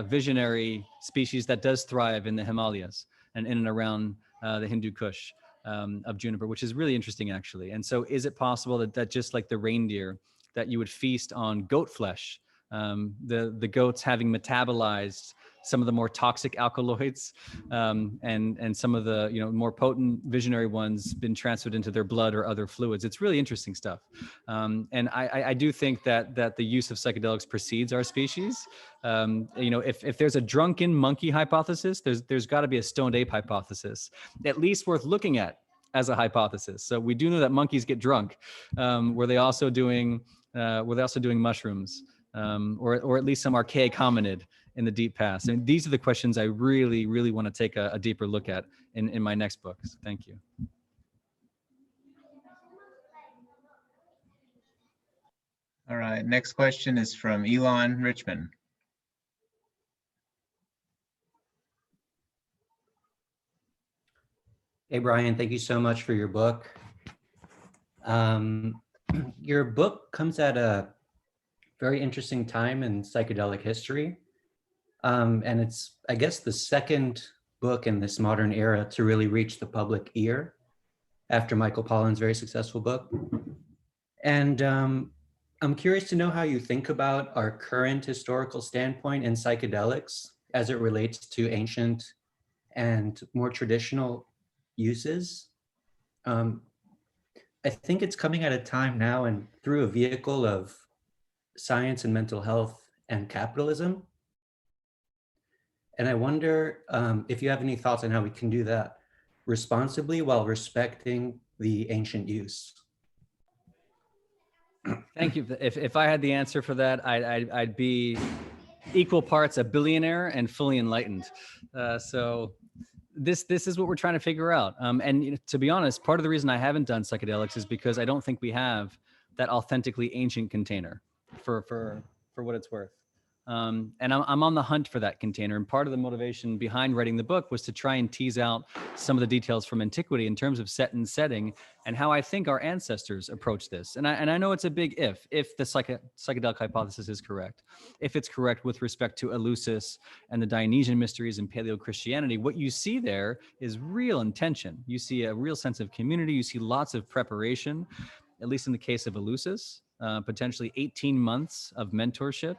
visionary species that does thrive in the Himalayas and in and around the Hindu Kush of juniper, which is really interesting actually. And so is it possible that just like the reindeer, that you would feast on goat flesh, the goats having metabolized some of the more toxic alkaloids, and some of the more potent visionary ones been transferred into their blood or other fluids. It's really interesting stuff. And I do think that the use of psychedelics precedes our species. If there's a drunken monkey hypothesis, there's got to be a stoned ape hypothesis, at least worth looking at as a hypothesis. So we do know that monkeys get drunk. Were they also doing mushrooms? Or at least some archaic hominid in the deep past? And these are the questions I really, really want to take a deeper look at in my next book. So thank you. All right, next question is from Elon Richmond. Hey, Brian, thank you so much for your book. Your book comes at a very interesting time in psychedelic history. And it's, I guess, the second book in this modern era to really reach the public ear after Michael Pollan's very successful book. And I'm curious to know how you think about our current historical standpoint in psychedelics as it relates to ancient and more traditional uses. I think it's coming at a time now and through a vehicle of science and mental health and capitalism. And I wonder if you have any thoughts on how we can do that responsibly while respecting the ancient use. Thank you. If I had the answer for that, I'd be equal parts a billionaire and fully enlightened. So this is what we're trying to figure out. And to be honest, part of the reason I haven't done psychedelics is because I don't think we have that authentically ancient container for what it's worth. And I'm on the hunt for that container. And part of the motivation behind writing the book was to try and tease out some of the details from antiquity in terms of set and setting and how I think our ancestors approached this. And I know it's a big if the psychedelic hypothesis is correct. If it's correct with respect to Eleusis and the Dionysian mysteries and Paleo-Christianity, what you see there is real intention. You see a real sense of community. You see lots of preparation, at least in the case of Eleusis, potentially 18 months of mentorship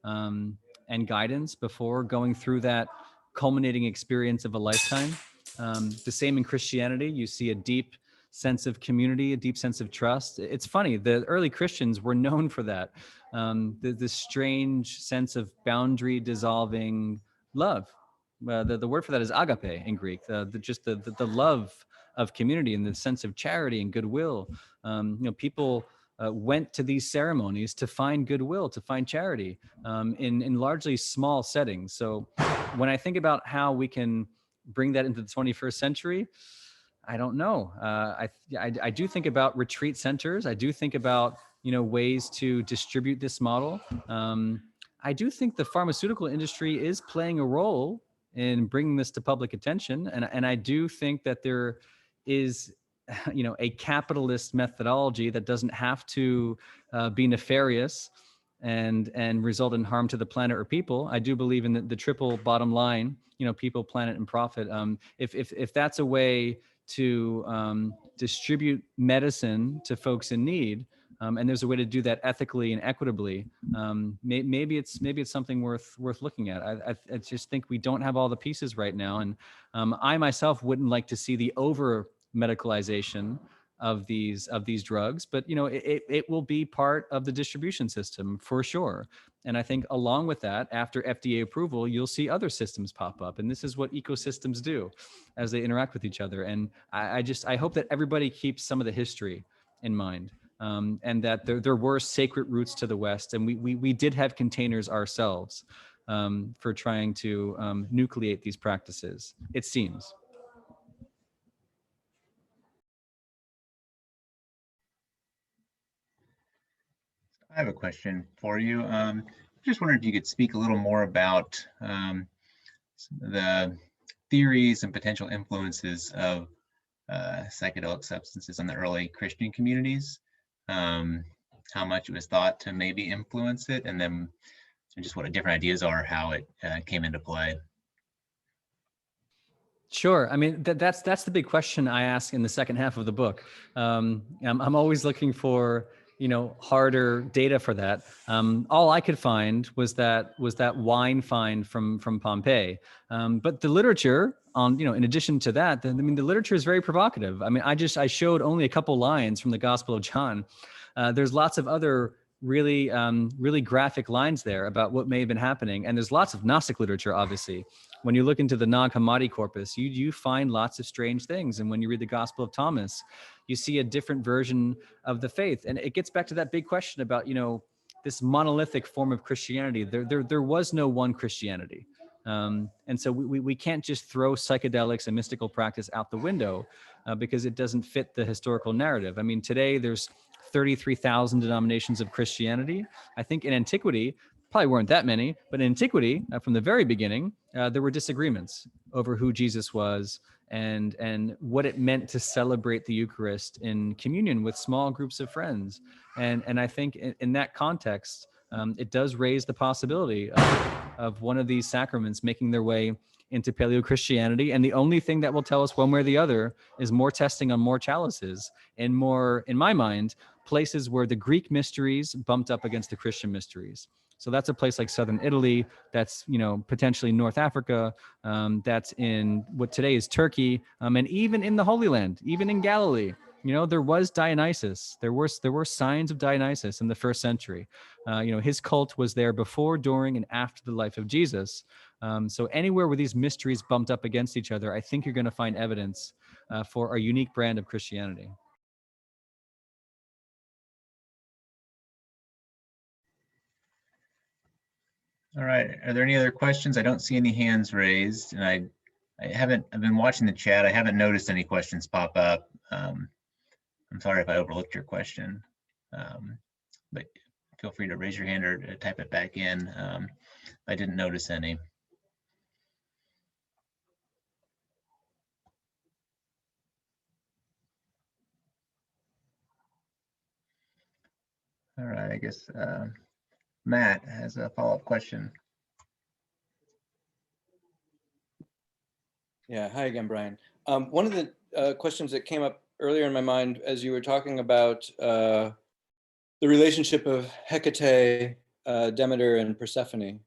and guidance before going through that culminating experience of a lifetime. The same in Christianity, you see a deep sense of community, a deep sense of trust. It's funny, the early Christians were known for that. The strange sense of boundary dissolving love. The word for that is agape in Greek, the love of community and the sense of charity and goodwill. People went to these ceremonies to find goodwill, to find charity in largely small settings. So when I think about how we can bring that into the 21st century, I don't know. I do think about retreat centers. I do think about ways to distribute this model. I do think the pharmaceutical industry is playing a role in bringing this to public attention, and I do think that there is a capitalist methodology that doesn't have to be nefarious and result in harm to the planet or people. I do believe in the triple bottom line, people, planet, and profit. If that's a way to distribute medicine to folks in need, and there's a way to do that ethically and equitably, maybe it's something worth looking at. I just think we don't have all the pieces right now, and I myself wouldn't like to see the over medicalization of these drugs, but it will be part of the distribution system for sure. And I think along with that, after FDA approval, you'll see other systems pop up. And this is what ecosystems do as they interact with each other. And I hope that everybody keeps some of the history in mind, and that there were sacred roots to the West. And we did have containers ourselves for trying to nucleate these practices, it seems. I have a question for you. Just wondering if you could speak a little more about the theories and potential influences of psychedelic substances on the early Christian communities, how much it was thought to maybe influence it, and then just what the different ideas are, how it came into play. Sure. I mean, that's the big question I ask in the second half of the book. I'm always looking for harder data for that. All I could find was that wine find from Pompeii. But the literature on, in addition to that, the literature is very provocative. I mean, I showed only a couple lines from the Gospel of John. There's lots of other really graphic lines there about what may have been happening. And there's lots of Gnostic literature, obviously. When you look into the Nag Hammadi corpus, you find lots of strange things. And when you read the Gospel of Thomas, you see a different version of the faith. And it gets back to that big question about, this monolithic form of Christianity. There was no one Christianity. And so we can't just throw psychedelics and mystical practice out the window because it doesn't fit the historical narrative. I mean, today there's 33,000 denominations of Christianity. I think in antiquity, probably weren't that many, but in antiquity, from the very beginning, there were disagreements over who Jesus was and what it meant to celebrate the Eucharist in communion with small groups of friends. And I think in that context, it does raise the possibility of one of these sacraments making their way into Paleo-Christianity. And the only thing that will tell us one way or the other is more testing on more chalices and more, in my mind, places where the Greek mysteries bumped up against the Christian mysteries. So that's a place like Southern Italy, that's, potentially North Africa, that's in what today is Turkey, and even in the Holy Land, even in Galilee. There was Dionysus. There were signs of Dionysus in the first century. His cult was there before, during, and after the life of Jesus. So anywhere where these mysteries bumped up against each other, I think you're going to find evidence for a unique brand of Christianity. All right. Are there any other questions? I don't see any hands raised, and I've been watching the chat. I haven't noticed any questions pop up. I'm sorry if I overlooked your question, but feel free to raise your hand or type it back in. I didn't notice any. All right, I guess Matt has a follow-up question. Yeah, hi again, Brian. One of the questions that came up earlier in my mind as you were talking about the relationship of Hecate, Demeter, and Persephone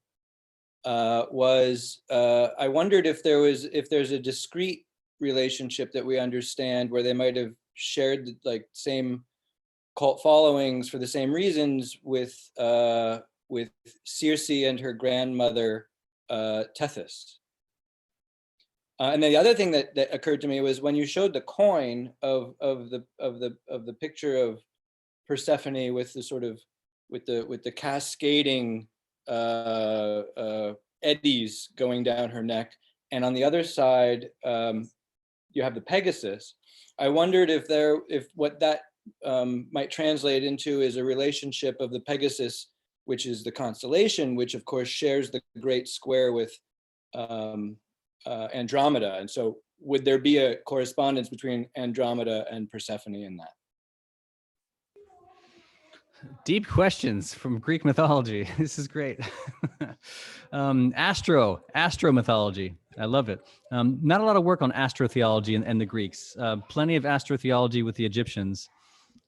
was I wondered if there's a discrete relationship that we understand where they might have shared like same cult followings for the same reasons with Circe and her grandmother Tethys. And then the other thing that occurred to me was when you showed the coin of the picture of Persephone with the sort of with the cascading eddies going down her neck, and on the other side you have the Pegasus. I wondered if what that might translate into is a relationship of the Pegasus, which is the constellation, which of course shares the great square with Andromeda. And so would there be a correspondence between Andromeda and Persephone in that? Deep questions from Greek mythology. This is great. Astro mythology. I love it. Not a lot of work on astrotheology and the Greeks. Plenty of astrotheology with the Egyptians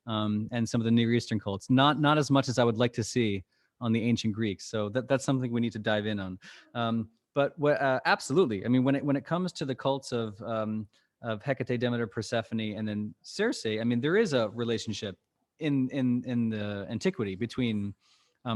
and some of the Near Eastern cults. Not as much as I would like to see on the ancient Greeks. So that's something we need to dive in on. But absolutely. I mean, when it comes to the cults of Hecate, Demeter, Persephone, and then Circe. I mean, there is a relationship in the antiquity between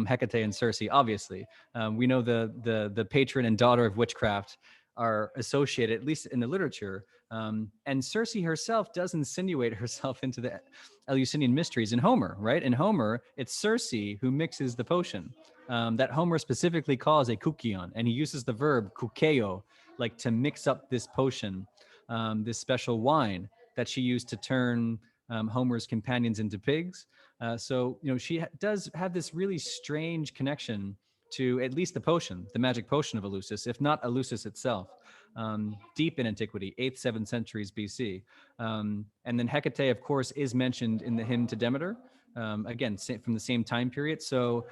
Hecate and Circe. Obviously, we know the patron and daughter of witchcraft are associated, at least in the literature. And Circe herself does insinuate herself into the Eleusinian mysteries in Homer, right? In Homer, it's Circe who mixes the potion that Homer specifically calls a kukion, and he uses the verb kukeo, like to mix up this potion, this special wine that she used to turn Homer's companions into pigs. So, she does have this really strange connection to at least the potion, the magic potion of Eleusis, if not Eleusis itself, deep in antiquity, 8th, 7th centuries BC. And then Hecate, of course, is mentioned in the hymn to Demeter, again, from the same time period. So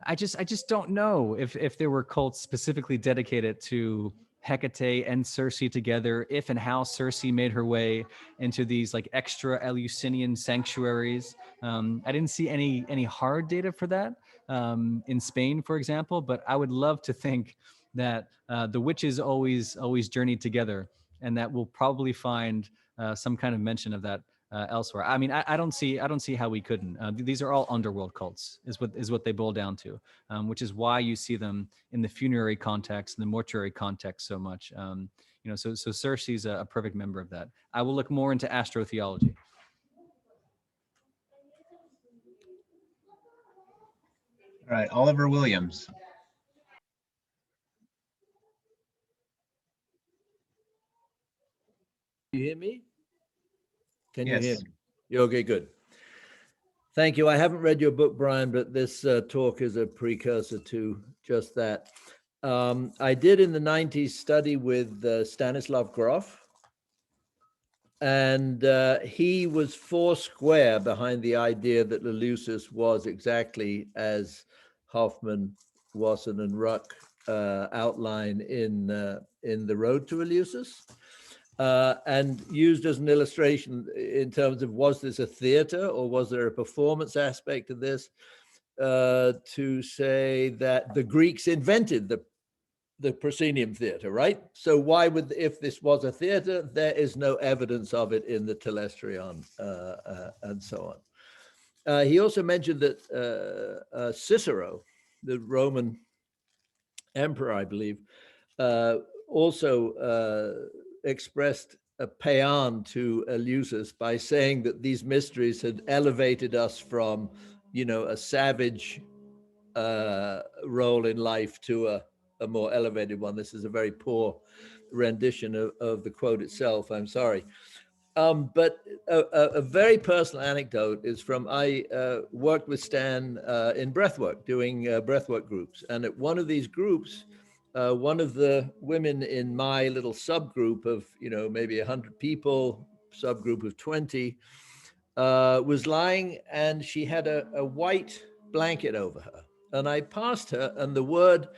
I just don't know if there were cults specifically dedicated to Hecate and Circe together, if and how Circe made her way into these like extra Eleusinian sanctuaries. I didn't see any hard data for that in Spain, for example, but I would love to think that the witches always journeyed together, and that we'll probably find some kind of mention of that elsewhere. I mean, I don't see how we couldn't. These are all underworld cults, is what they boil down to, which is why you see them in the funerary context and the mortuary context so much. So Circe's a perfect member of that. I will look more into astrotheology. All right, Oliver Williams. You hear me? Can you hear Yes. me? Okay, good. Thank you. I haven't read your book, Brian, but this talk is a precursor to just that. I did in the 90s study with Stanislav Grof, and he was four square behind the idea that Eleusis was exactly as Hoffman, Wasson, and Ruck outline in The Road to Eleusis. And used as an illustration in terms of, was this a theater or was there a performance aspect of this, to say that the Greeks invented the proscenium theater, right? So why would, if this was a theater, there is no evidence of it in the Telesterion and so on. He also mentioned that Cicero, the Roman emperor, I believe, also expressed a paean to Eleusis by saying that these mysteries had elevated us from, a savage role in life to a more elevated one. This is a very poor rendition of the quote itself, I'm sorry. But a very personal anecdote is from, I worked with Stan in breathwork, doing breathwork groups. And at one of these groups, one of the women in my little subgroup of, maybe 100 people, subgroup of 20, was lying, and she had a white blanket over her. And I passed her, and the word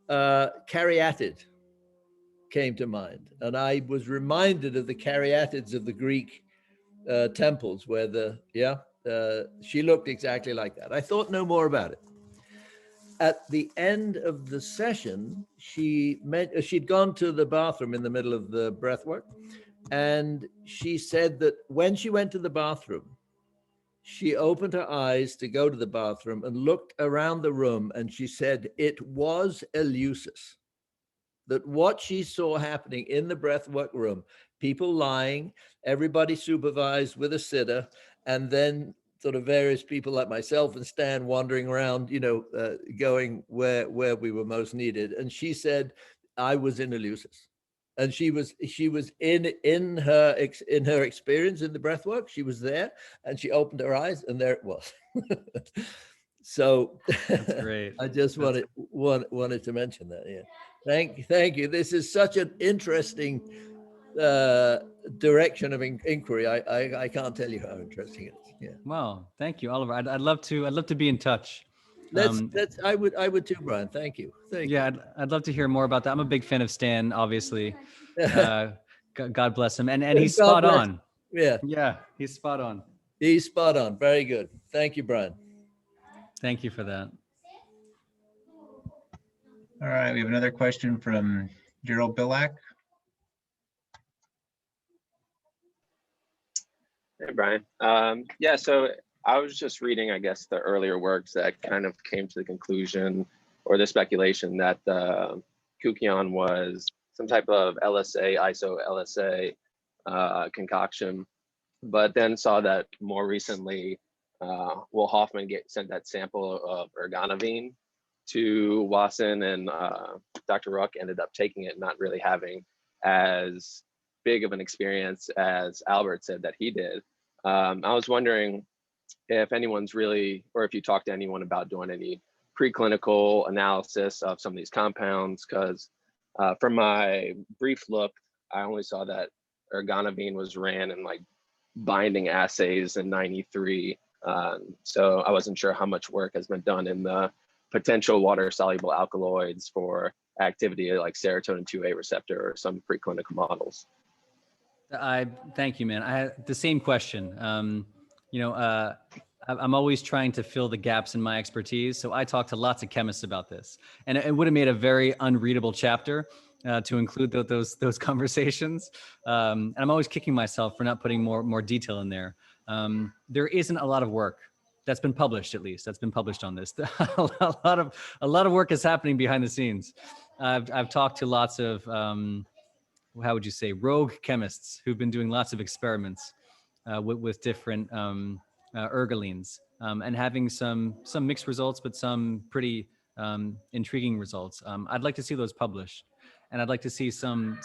caryatid came to mind. And I was reminded of the caryatids of the Greek temples where she looked exactly like that. I thought no more about it. At the end of the session, she'd gone to the bathroom in the middle of the breathwork, and she said that when she went to the bathroom, she opened her eyes to go to the bathroom and looked around the room, and she said it was Eleusis. That what she saw happening in the breathwork room, people lying, everybody supervised with a sitter, and then sort of various people like myself and Stan wandering around, going where we were most needed. And she said, I was in Eleusis. And she was in her experience in the breathwork. She was there, and she opened her eyes, and there it was. So That's great. I just wanted to mention that. Yeah. Thank you. This is such an interesting direction of inquiry. I can't tell you how interesting it is. Yeah. Well, thank you, Oliver. I'd love to be in touch. I would too, Brian. Thank you. Thank you. I'd love to hear more about that. I'm a big fan of Stan, obviously. God bless him, and he's spot on. Yeah, he's spot on. He's spot on. Very good. Thank you, Brian. Thank you for that. All right, we have another question from Gerald Billack. Hey, Brian. Yeah, so I was just reading, I guess, the earlier works that kind of came to the conclusion or the speculation that the Kukion was some type of LSA, iso-LSA concoction, but then saw that more recently, Will Hoffman sent that sample of ergonavine to Wasson, and Dr. Ruck ended up taking it, not really having as big of an experience as Albert said that he did. I was wondering if anyone's really, or if you talked to anyone about doing any preclinical analysis of some of these compounds, because from my brief look, I only saw that ergonavine was ran in like binding assays in '93. So I wasn't sure how much work has been done in the potential water-soluble alkaloids for activity like serotonin 2A receptor or some preclinical models. I thank you, man. I had the same question. I'm always trying to fill the gaps in my expertise. So I talked to lots of chemists about this, and it would have made a very unreadable chapter to include those conversations. And I'm always kicking myself for not putting more detail in there. There isn't a lot of work that's been published, at least that's been published on this. a lot of work is happening behind the scenes. I've talked to lots of how would you say, rogue chemists who've been doing lots of experiments with different ergolines and having some mixed results, but some pretty intriguing results. I'd like to see those published, and I'd like to see some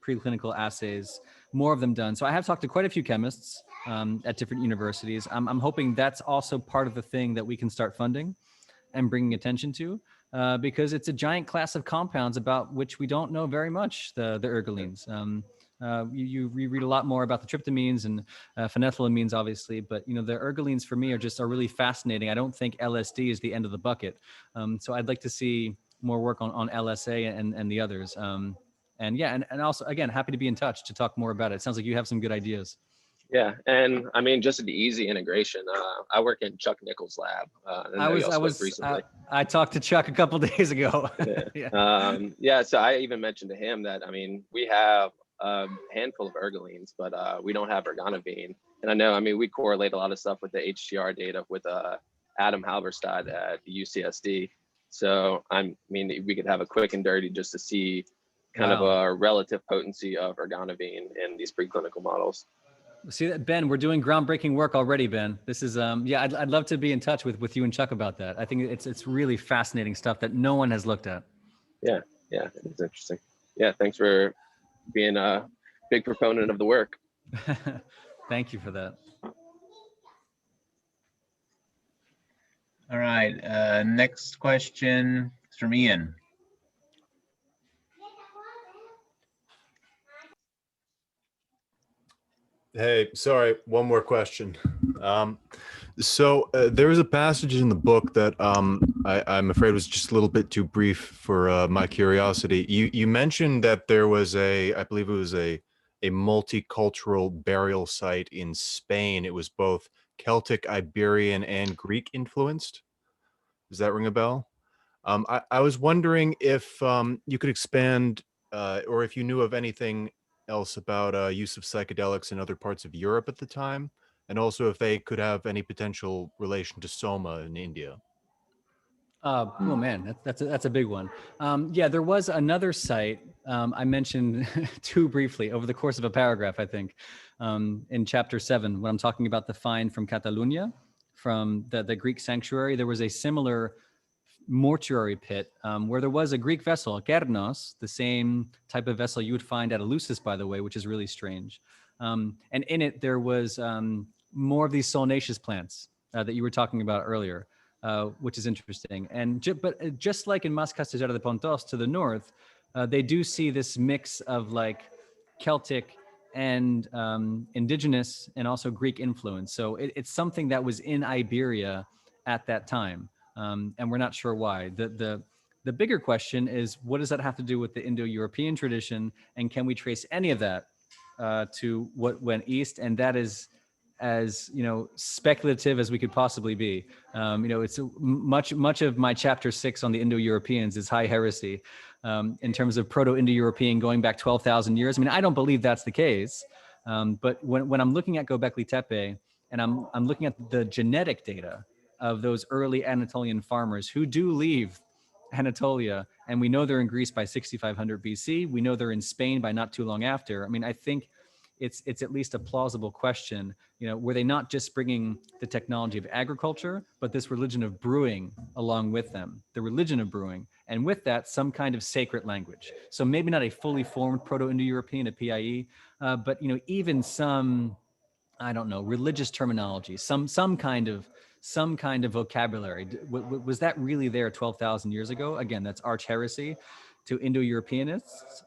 preclinical assays, more of them done. So I have talked to quite a few chemists at different universities. I'm hoping that's also part of the thing that we can start funding and bringing attention to. Because it's a giant class of compounds about which we don't know very much, the ergolines. You read a lot more about the tryptamines and phenethylamines, obviously, but the ergolines for me are really fascinating. I don't think LSD is the end of the bucket. So I'd like to see more work on LSA and the others. And also, again, happy to be in touch to talk more about it. It sounds like you have some good ideas. Yeah, and I mean, just the easy integration. I work in Chuck Nichols' lab. I talked to Chuck a couple days ago. Yeah. So I even mentioned to him that, I mean, we have a handful of ergolines, but we don't have ergonavine. And I know, I mean, we correlate a lot of stuff with the HGR data with Adam Halberstadt at the UCSD. So I mean, we could have a quick and dirty just to see kind of a relative potency of ergonavine in these preclinical models. See that, Ben, we're doing groundbreaking work already, Ben. This is, I'd love to be in touch with you and Chuck about that. I think it's really fascinating stuff that no one has looked at. Yeah, it's interesting. Yeah, thanks for being a big proponent of the work. Thank you for that. All right, next question is from Ian. Hey, sorry, one more question. So there was a passage in the book that I'm afraid was just a little bit too brief for my curiosity. You mentioned that there was I believe it was a multicultural burial site in Spain. It was both Celtic, Iberian, and Greek influenced. Does that ring a bell? I was wondering if you could expand or if you knew of anything else about use of psychedelics in other parts of Europe at the time, and also if they could have any potential relation to Soma in India. Oh man, that's a big one. Yeah, there was another site I mentioned too briefly over the course of a paragraph, I think, in chapter 7, when I'm talking about the find from Catalonia, from the Greek sanctuary. There was a similar mortuary pit where there was a Greek vessel, Kernos, the same type of vessel you would find at Eleusis, by the way, which is really strange. And in it, there was more of these solanaceous plants that you were talking about earlier, which is interesting. And but just like in Mas Castellar de Pontos to the north, they do see this mix of like Celtic and indigenous and also Greek influence. So it's something that was in Iberia at that time. And we're not sure why. The bigger question is, what does that have to do with the Indo-European tradition? And can we trace any of that to what went east? And that is as speculative as we could possibly be. It's much of my chapter 6 on the Indo-Europeans is high heresy in terms of Proto-Indo-European going back 12,000 years. I mean, I don't believe that's the case. But when I'm looking at Göbekli Tepe and I'm looking at the genetic data of those early Anatolian farmers who do leave Anatolia, and we know they're in Greece by 6500 BC. We know they're in Spain by not too long after. I mean, I think it's at least a plausible question. You know, were they not just bringing the technology of agriculture, but this religion of brewing along with them, the religion of brewing, and with that, some kind of sacred language. So maybe not a fully formed Proto-Indo-European, a PIE, but, you know, even some, I don't know, religious terminology, some kind of vocabulary. Was that really there 12,000 years ago? Again, that's arch heresy to Indo-Europeanists.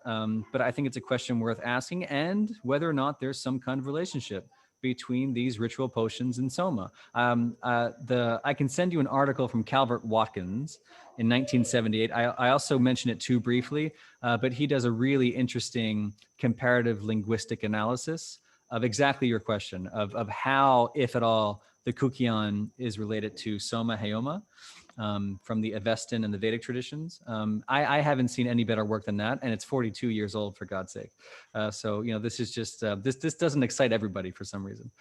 But I think it's a question worth asking, and whether or not there's some kind of relationship between these ritual potions and soma. I can send you an article from Calvert Watkins in 1978. I also mentioned it too briefly, but he does a really interesting comparative linguistic analysis of exactly your question of how, if at all, the Kukion is related to Soma Heoma from the Avestan and the Vedic traditions. I haven't seen any better work than that, and it's 42 years old, for God's sake. So, you know, this is just, this doesn't excite everybody for some reason.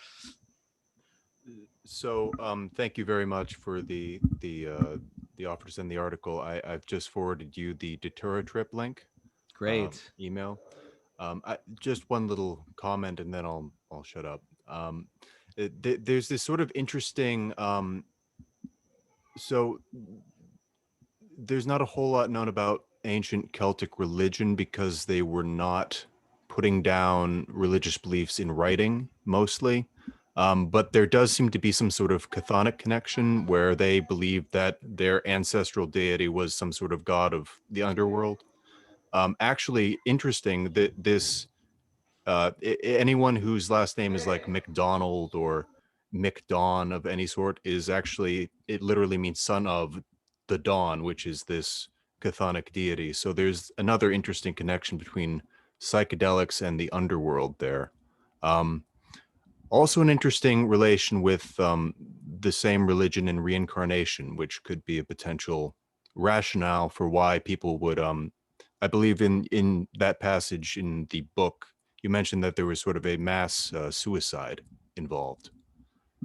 So thank you very much for the offer to send the article. I've just forwarded you the Datura trip link. Great. Email. Just one little comment and then I'll shut up. There's this sort of interesting, so there's not a whole lot known about ancient Celtic religion because they were not putting down religious beliefs in writing mostly. But there does seem to be some sort of chthonic connection where they believed that their ancestral deity was some sort of god of the underworld. Actually, interesting that this, anyone whose last name is like McDonald or McDawn of any sort is actually, it literally means son of the dawn, which is this chthonic deity. So there's another interesting connection between psychedelics and the underworld there. Also an interesting relation with the same religion and reincarnation, which could be a potential rationale for why people would, I believe in that passage in the book, you mentioned that there was sort of a mass suicide involved.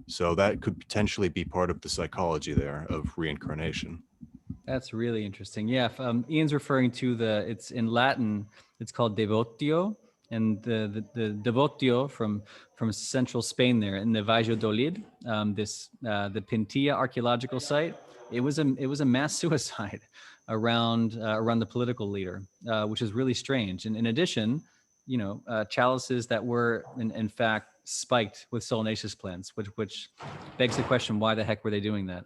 So that could potentially be part of the psychology there of reincarnation. That's really interesting. Yeah, Ian's referring to it's in Latin, it's called devotio, and the devotio from central Spain there in the Valladolid, the Pintilla archaeological site, it was a mass suicide around the political leader, which is really strange. And in addition, you know, chalices that were in fact spiked with solanaceous plants, which begs the question, why the heck were they doing that?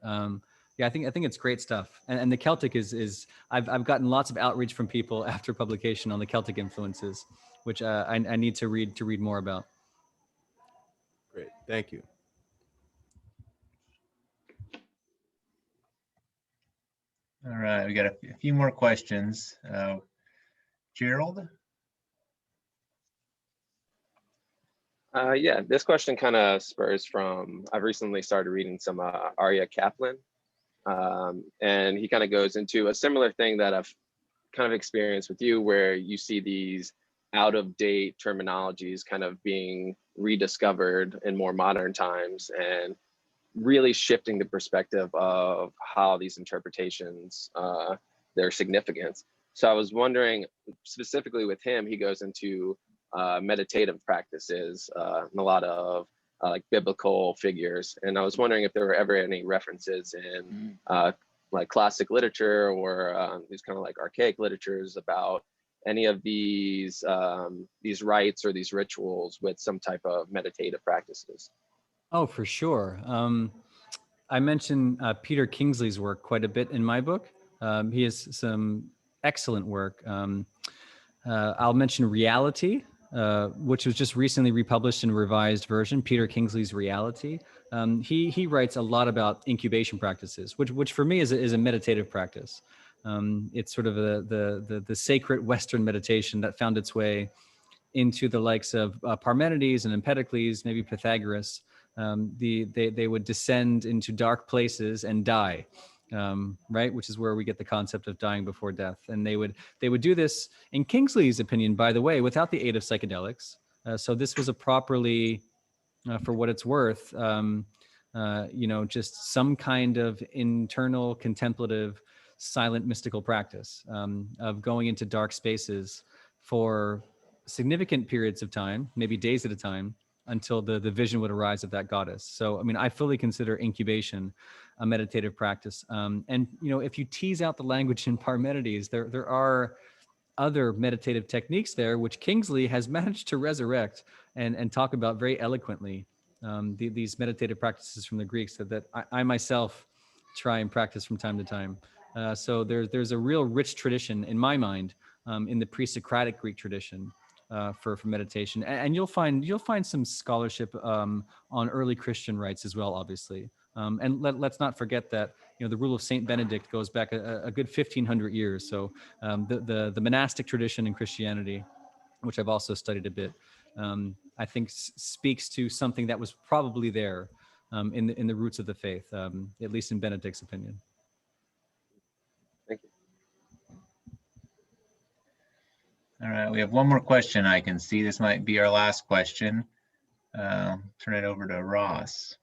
Yeah, I think it's great stuff. And the Celtic is I've gotten lots of outreach from people after publication on the Celtic influences, which I need to read more about. Great, thank you. All right, we got a few more questions. Gerald? Yeah, this question kind of spurs from, I've recently started reading some Arya Kaplan, and he kind of goes into a similar thing that I've kind of experienced with you, where you see these out of date terminologies kind of being rediscovered in more modern times and really shifting the perspective of how these interpretations, their significance. So I was wondering, specifically with him, he goes into meditative practices and a lot of like biblical figures. And I was wondering if there were ever any references in like classic literature or these kind of like archaic literatures about any of these rites or these rituals with some type of meditative practices. Oh, for sure. I mentioned Peter Kingsley's work quite a bit in my book. He has some excellent work. I'll mention Reality, which was just recently republished in a revised version, Peter Kingsley's Reality. He writes a lot about incubation practices, which for me is a meditative practice. It's sort of the sacred Western meditation that found its way into the likes of Parmenides and Empedocles, maybe Pythagoras. They would descend into dark places and die, right? Which is where we get the concept of dying before death. And they would do this, in Kingsley's opinion, by the way, without the aid of psychedelics, So this was a properly, for what it's worth, just some kind of internal contemplative, silent mystical practice of going into dark spaces for significant periods of time, maybe days at a time, until the vision would arise of that goddess. So, I mean, I fully consider incubation a meditative practice. And, if you tease out the language in Parmenides, there are other meditative techniques there, which Kingsley has managed to resurrect and talk about very eloquently. These meditative practices from the Greeks that I myself try and practice from time to time. So there's a real rich tradition in my mind in the pre-Socratic Greek tradition for meditation, and you'll find some scholarship on early Christian rites as well, obviously. And let's not forget that the rule of Saint Benedict goes back a good 1,500 years. So the monastic tradition in Christianity, which I've also studied a bit, I think speaks to something that was probably there in the roots of the faith, at least in Benedict's opinion. Thank you. All right, we have one more question I can see. This might be our last question. Turn it over to Ross.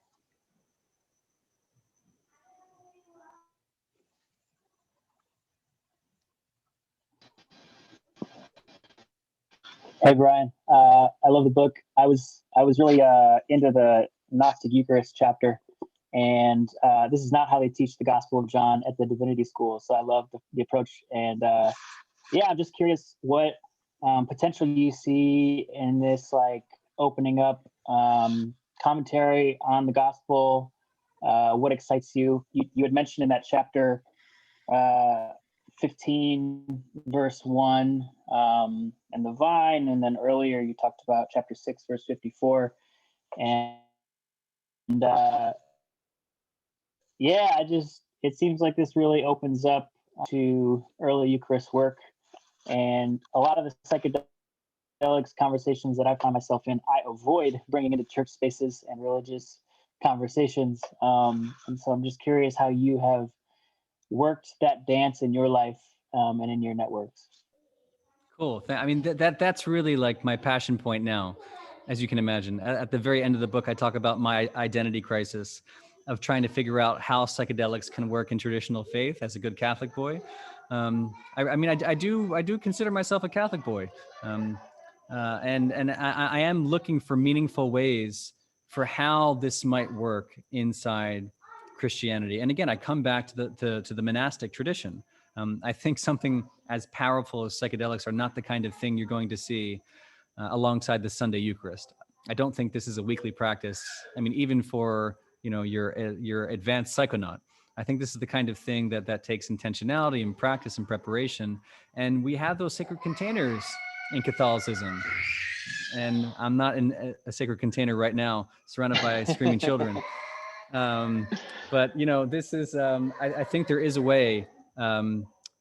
Hey Brian, I love the book. I was really into the Gnostic Eucharist chapter, and this is not how they teach the Gospel of John at the Divinity School. So I love the approach, and yeah, I'm just curious what potential you see in this, like opening up commentary on the Gospel. What excites you? You had mentioned in that chapter 15 verse 1 and the vine, and then earlier you talked about chapter 6 verse 54, and yeah, it seems like this really opens up to early Eucharist work, and a lot of the psychedelics conversations that I find myself in, I avoid bringing into church spaces and religious conversations, and so I'm just curious how you have worked that dance in your life and in your networks. Cool. I mean, that's really like my passion point now, as you can imagine. At the very end of the book, I talk about my identity crisis of trying to figure out how psychedelics can work in traditional faith as a good Catholic boy. I do consider myself a Catholic boy, and I am looking for meaningful ways for how this might work inside Christianity. And again, I come back to the monastic tradition. I think something as powerful as psychedelics are not the kind of thing you're going to see alongside the Sunday Eucharist. I don't think this is a weekly practice. I mean, even for your advanced psychonaut, I think this is the kind of thing that takes intentionality and practice and preparation. And we have those sacred containers in Catholicism. And I'm not in a sacred container right now, surrounded by screaming children. But this is, I think there is a way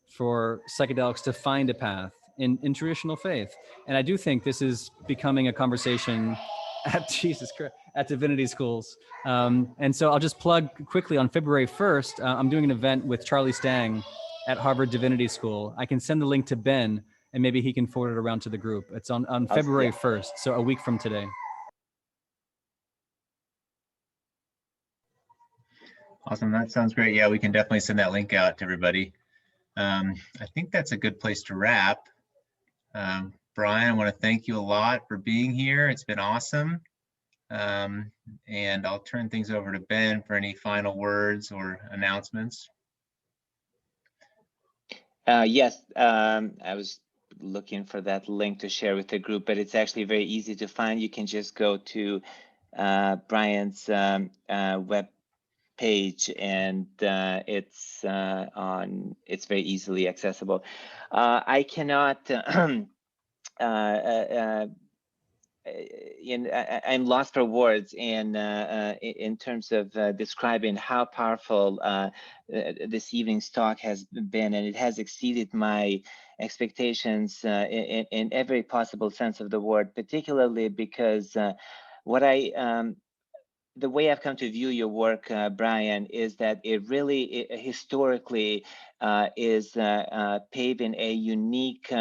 for psychedelics to find a path in traditional faith. And I do think this is becoming a conversation at divinity schools. And so I'll just plug quickly on February 1st, I'm doing an event with Charlie Stang at Harvard Divinity School. I can send the link to Ben and maybe he can forward it around to the group. It's on February 1st, so a week from today. Awesome, that sounds great. Yeah, we can definitely send that link out to everybody. I think that's a good place to wrap. Brian, I want to thank you a lot for being here. It's been awesome. And I'll turn things over to Ben for any final words or announcements. Yes, I was looking for that link to share with the group, but it's actually very easy to find. You can just go to Brian's web page, and it's very easily accessible. I cannot I'm lost for words in terms of describing how powerful this evening's talk has been, and it has exceeded my expectations in every possible sense of the word, particularly because the way I've come to view your work, Brian, is that it really historically is paving a unique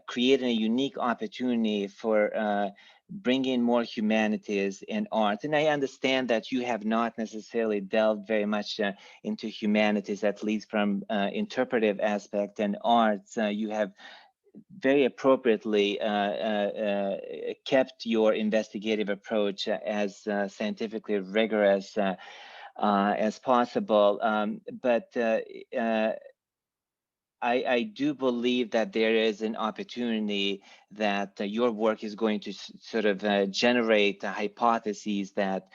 creating a unique opportunity for bringing more humanities in art. And I understand that you have not necessarily delved very much into humanities, at least from interpretive aspect and arts. You have very appropriately kept your investigative approach as scientifically rigorous as possible. But I do believe that there is an opportunity that your work is going to sort of generate hypotheses that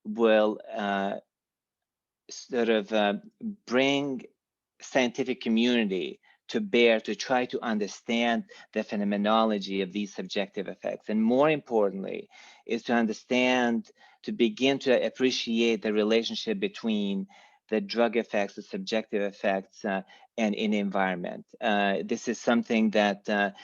will sort of bring scientific community to bear to try to understand the phenomenology of these subjective effects. And more importantly, is to understand, to begin to appreciate the relationship between the drug effects, the subjective effects, and in environment. This is something that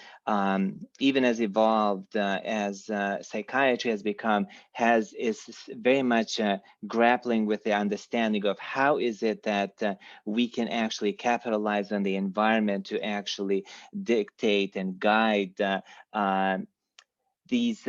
even as evolved as psychiatry has become, is very much grappling with the understanding of how is it that we can actually capitalize on the environment to actually dictate and guide these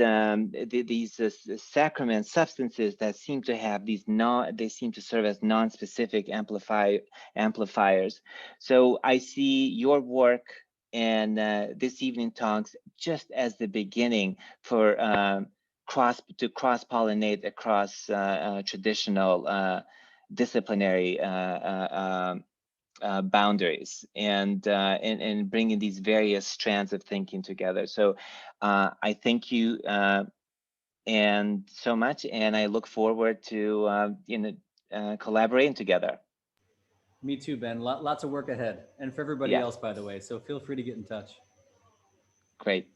sacrament substances that seem to have they seem to serve as non-specific amplifiers. So I see your work and this evening talks just as the beginning for cross-pollinate across traditional disciplinary boundaries and bringing these various strands of thinking together. So I thank you and so much, and I look forward to collaborating together. Me too, Ben. Lots of work ahead, and for everybody else, by the way. So feel free to get in touch. Great.